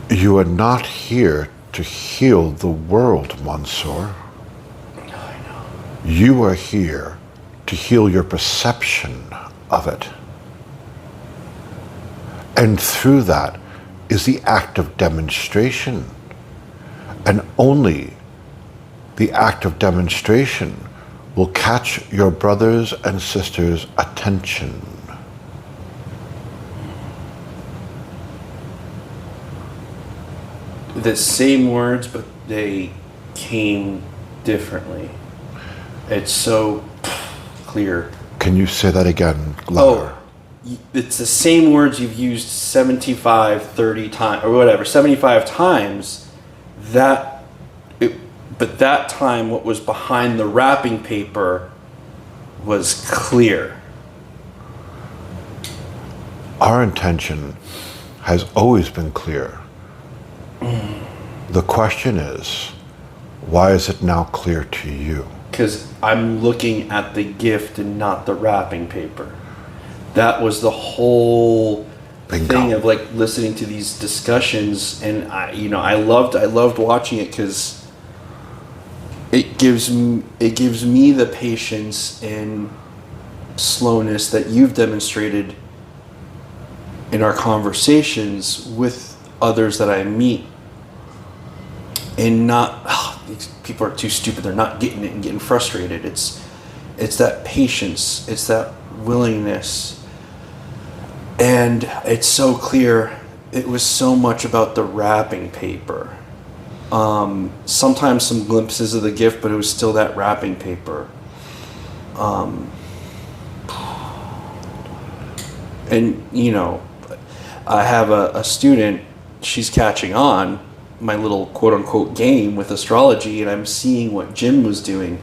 [SPEAKER 1] You are not here to heal the world, Monsour.
[SPEAKER 2] I know.
[SPEAKER 1] You are here to heal your perception of it. And through that is the act of demonstration. And only the act of demonstration will catch your brothers and sisters' attention.
[SPEAKER 2] The same words, but they came differently. It's so clear.
[SPEAKER 1] Can you say that again louder?
[SPEAKER 2] It's the same words you've used 30 times, or whatever, 75 times. But that time, what was behind the wrapping paper was clear.
[SPEAKER 1] Our intention has always been clear. The question is, why is it now clear to you?
[SPEAKER 2] Because I'm looking at the gift and not the wrapping paper. That was the whole thing of like listening to these discussions, and I loved watching it because it gives me the patience and slowness that you've demonstrated in our conversations with others that I meet, and not these people are too stupid, they're not getting it, and getting frustrated. It's that patience, it's that willingness. And it's so clear, it was so much about the wrapping paper. Sometimes some glimpses of the gift, but it was still that wrapping paper. And, I have a student, she's catching on my little quote-unquote game with astrology, and I'm seeing what Jim was doing.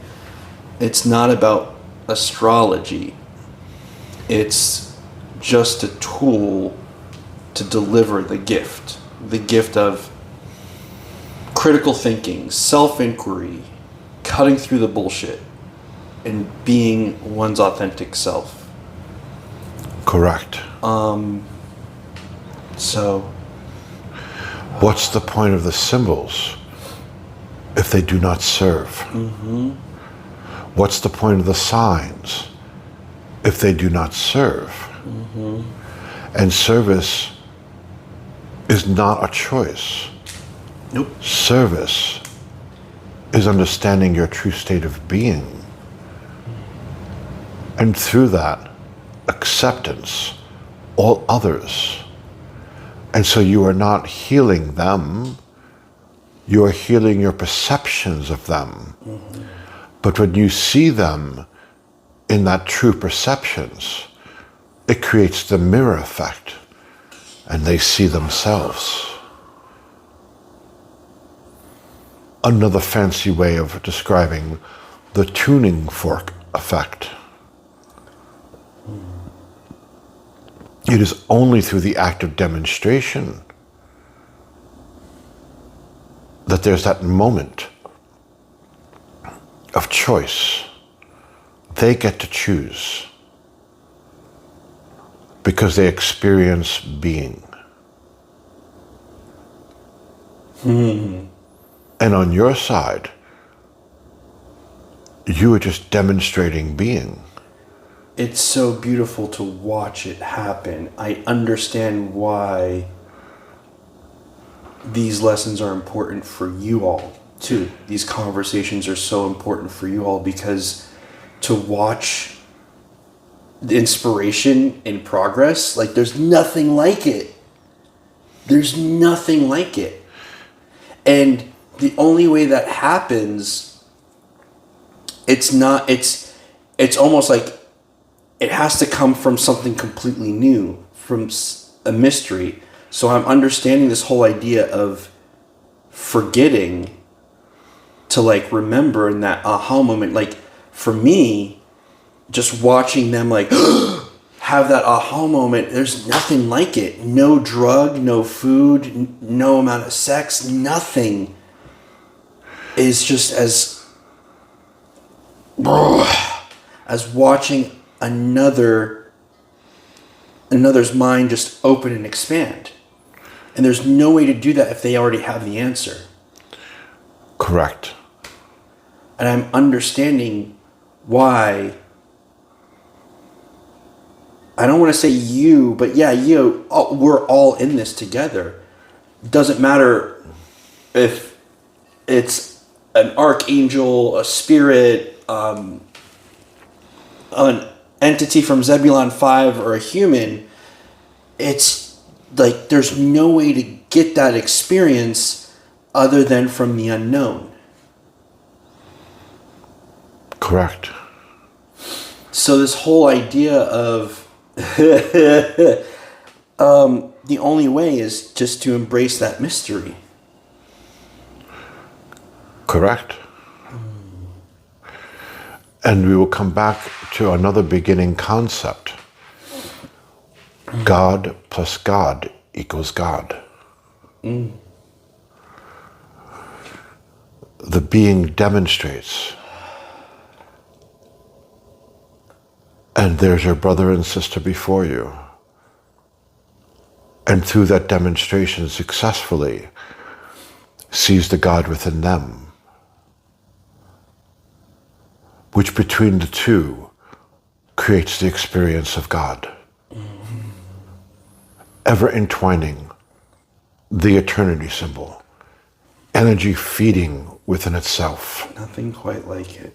[SPEAKER 2] It's not about astrology. It's just a tool to deliver the gift of critical thinking, self-inquiry, cutting through the bullshit, and being one's authentic self.
[SPEAKER 1] Correct.
[SPEAKER 2] So
[SPEAKER 1] what's the point of the symbols if they do not serve? What's the point of the signs if they do not serve? And service is not a choice.
[SPEAKER 2] Nope.
[SPEAKER 1] Service is understanding your true state of being. And through that, acceptance, all others. And so you are not healing them, you are healing your perceptions of them. But when you see them in that true perceptions, it creates the mirror effect, and they see themselves. Another fancy way of describing the tuning fork effect. It is only through the act of demonstration that there's that moment of choice. They get to choose because they experience being. And on your side, you are just demonstrating being.
[SPEAKER 2] It's so beautiful to watch it happen. I understand why these lessons are important for you all, too. These conversations are so important for you all, because to watch the inspiration in progress, like, there's nothing like it. There's nothing like it. And the only way that happens, it's almost like it has to come from something completely new, from a mystery. So I'm understanding this whole idea of forgetting to like remember in that aha moment. Like for me, just watching them like have that aha moment, there's nothing like it. No drug, no food, no amount of sex, nothing is just as watching another's mind just open and expand. And there's no way to do that if they already have the answer.
[SPEAKER 1] Correct.
[SPEAKER 2] And I'm understanding why, I don't want to say you, but yeah, you, we're all in this together. It doesn't matter if it's an archangel, a spirit, an entity from Zebulon 5, or a human. It's like there's no way to get that experience other than from the unknown.
[SPEAKER 1] Correct.
[SPEAKER 2] So this whole idea of the only way is just to embrace that mystery.
[SPEAKER 1] Correct. And we will come back to another beginning concept. God plus God equals God. The being demonstrates. And there's your brother and sister before you. And through that demonstration successfully sees the God within them, which between the two creates the experience of God. Ever entwining the eternity symbol, energy feeding within itself.
[SPEAKER 2] Nothing quite like it.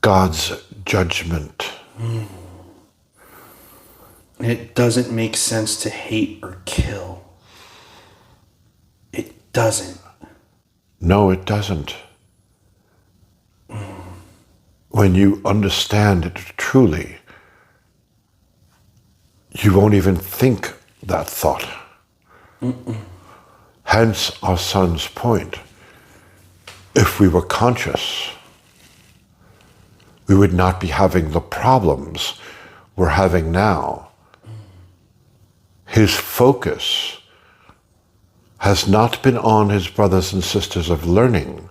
[SPEAKER 1] God's judgment.
[SPEAKER 2] It doesn't make sense to hate or kill. It doesn't.
[SPEAKER 1] No, it doesn't. When you understand it truly, you won't even think that thought. Hence our son's point. If we were conscious, we would not be having the problems we're having now. His focus has not been on his brothers and sisters of learning.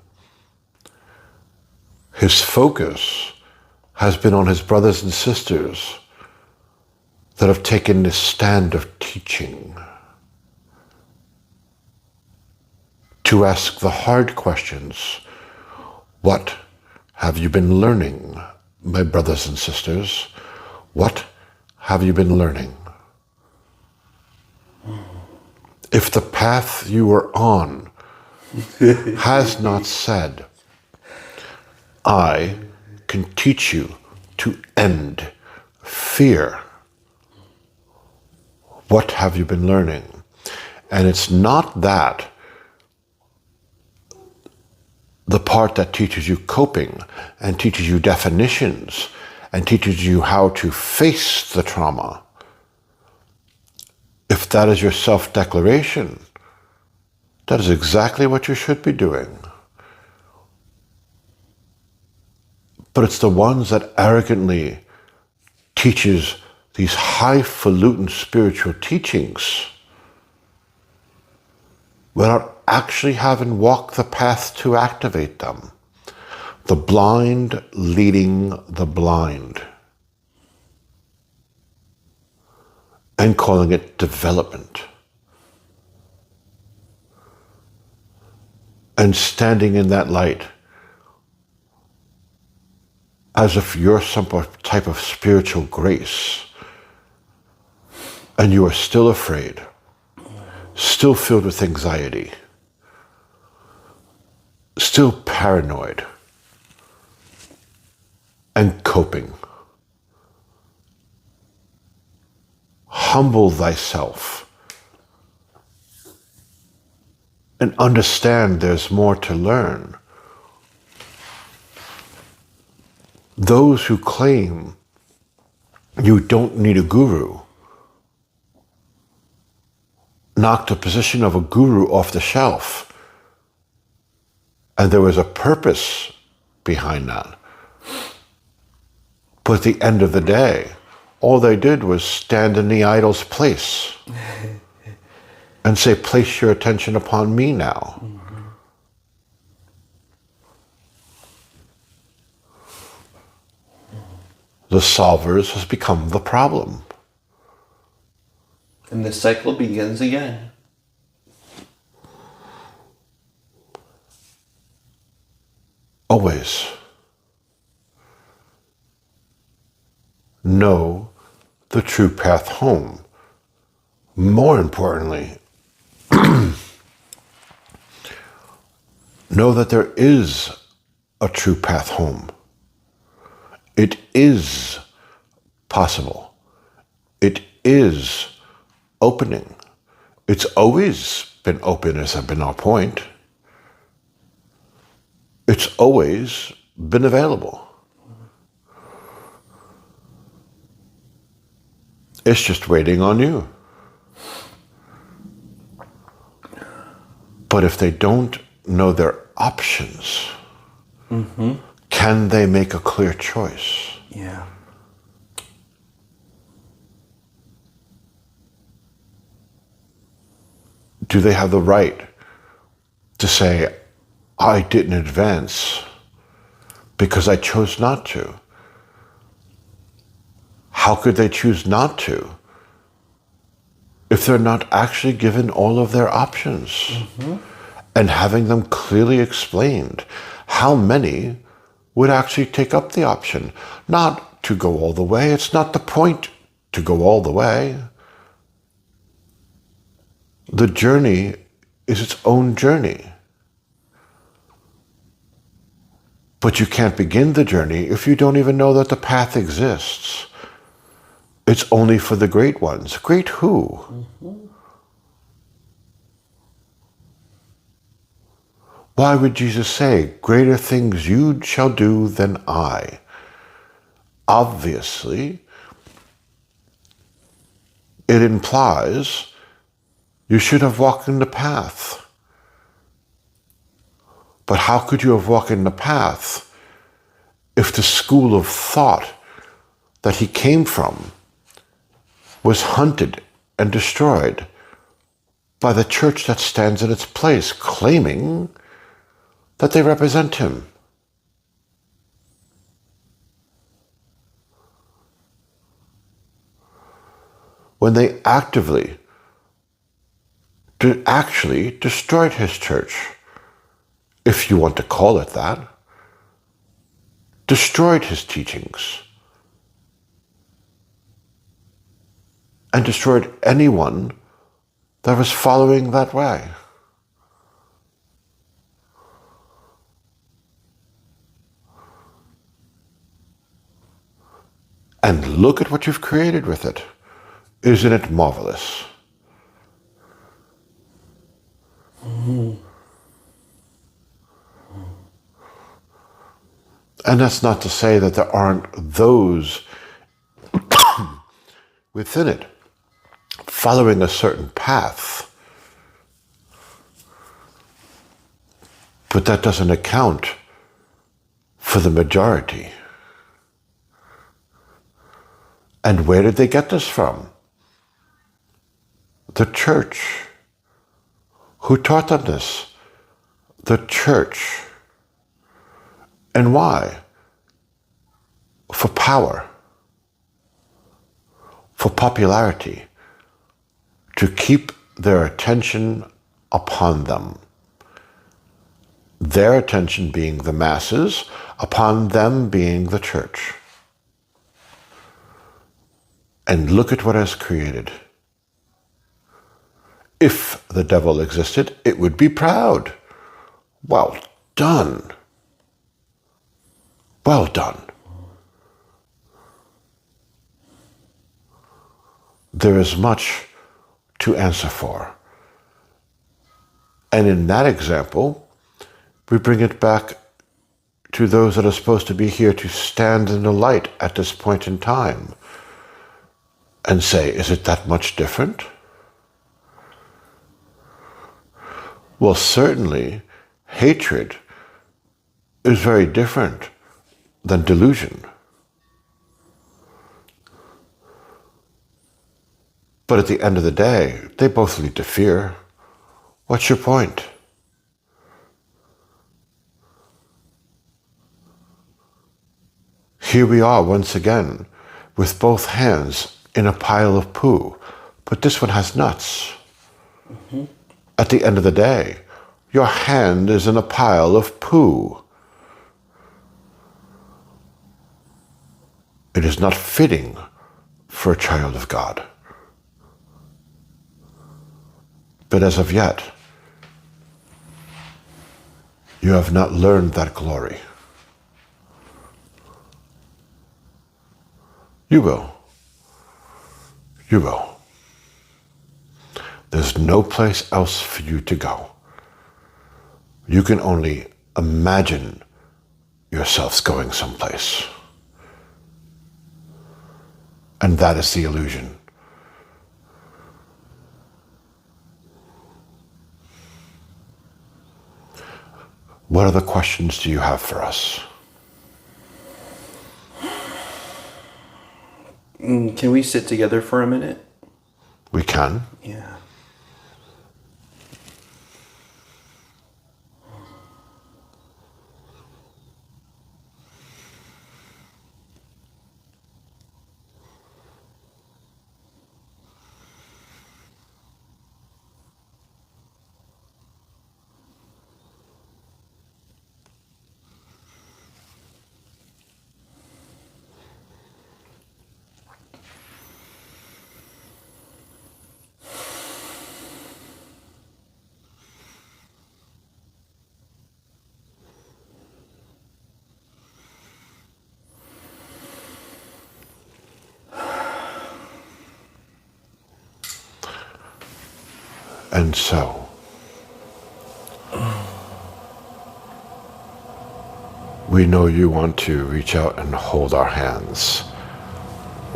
[SPEAKER 1] His focus has been on his brothers and sisters that have taken this stand of teaching. To ask the hard questions. What have you been learning, my brothers and sisters? What have you been learning? If the path you were on has not said, I can teach you to end fear, what have you been learning? And it's not that the part that teaches you coping and teaches you definitions and teaches you how to face the trauma. If that is your self-declaration, that is exactly what you should be doing. But it's the ones that arrogantly teaches these highfalutin spiritual teachings without actually having walked the path to activate them. The blind leading the blind. And calling it development. And standing in that light as if you're some type of spiritual grace and you are still afraid, still filled with anxiety, still paranoid and coping. Humble thyself and understand there's more to learn. Those who claim you don't need a guru knock the position of a guru off the shelf. And there was a purpose behind that. But at the end of the day, all they did was stand in the idol's place and say, place your attention upon me now.
[SPEAKER 2] Mm-hmm.
[SPEAKER 1] The solvers has become the problem.
[SPEAKER 2] And the cycle begins again.
[SPEAKER 1] Always know the true path home. More importantly, know that there is a true path home. It is possible. It is opening. It's always been open, as has been our point. It's always been available. It's just waiting on you. But if they don't know their options, can they make a clear choice?
[SPEAKER 2] Yeah.
[SPEAKER 1] Do they have the right to say, I didn't advance because I chose not to? How could they choose not to if they're not actually given all of their options and having them clearly explained? How many would actually take up the option? Not to go all the way. It's not the point to go all the way. The journey is its own journey. But you can't begin the journey if you don't even know that the path exists. It's only for the great ones. Great who? Why would Jesus say, greater things you shall do than I? Obviously, it implies you should have walked in the path. But how could you have walked in the path if the school of thought that he came from was hunted and destroyed by the church that stands in its place, claiming that they represent him? When they actually destroyed his church, if you want to call it that, destroyed his teachings, and destroyed anyone that was following that way. And look at what you've created with it. Isn't it marvelous? And that's not to say that there aren't those within it following a certain path. But that doesn't account for the majority. And where did they get this from? The church. Who taught them this? The church. And why? For power. For popularity. To keep their attention upon them. Their attention being the masses, upon them being the church. And look at what has created. If the devil existed, it would be proud. Well done. Well done. There is much to answer for. And in that example, we bring it back to those that are supposed to be here to stand in the light at this point in time and say, is it that much different? Well, certainly, hatred is very different than delusion. But at the end of the day, they both lead to fear. What's your point? Here we are once again with both hands in a pile of poo, but this one has nuts. Mm-hmm. At the end of the day, your hand is in a pile of poo. It is not fitting for a child of God. But as of yet, you have not learned that glory. You will. You will. There's no place else for you to go. You can only imagine yourselves going someplace. And that is the illusion. What other questions do you have for us?
[SPEAKER 2] Can we sit together for a minute?
[SPEAKER 1] We can.
[SPEAKER 2] Yeah.
[SPEAKER 1] And so, we know you want to reach out and hold our hands.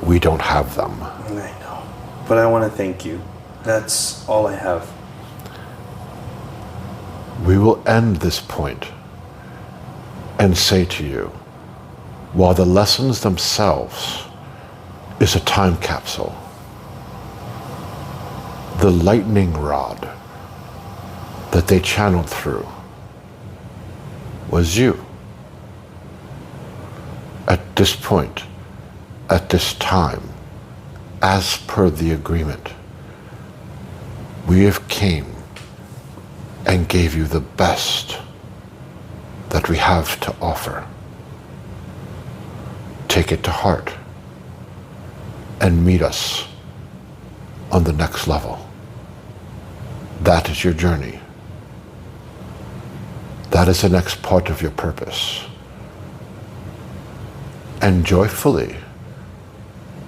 [SPEAKER 1] We don't have them.
[SPEAKER 2] I know. But I want to thank you. That's all I have.
[SPEAKER 1] We will end this point and say to you, while the lessons themselves is a time capsule, the lightning rod that they channeled through was you. At this point, at this time, as per the agreement, we have came and gave you the best that we have to offer. Take it to heart and meet us on the next level. That is your journey. That is the next part of your purpose. And joyfully,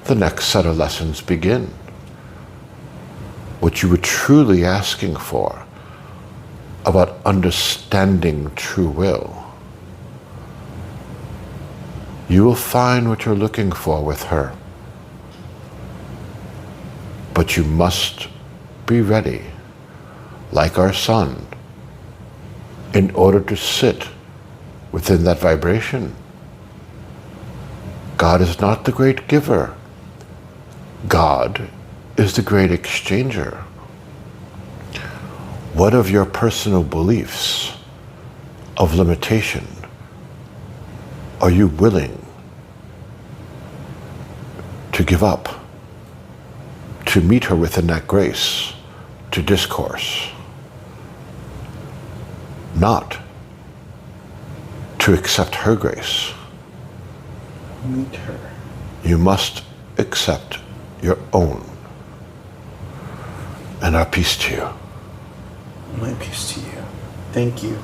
[SPEAKER 1] the next set of lessons begin. What you were truly asking for about understanding true will, you will find what you're looking for with her. But you must be ready, like our son, in order to sit within that vibration. God is not the great giver. God is the great exchanger. What of your personal beliefs of limitation are you willing to give up, to meet her within that grace, to discourse? Not to accept her grace.
[SPEAKER 2] Meet her.
[SPEAKER 1] You must accept your own. And our peace to you.
[SPEAKER 2] My peace to you. Thank you.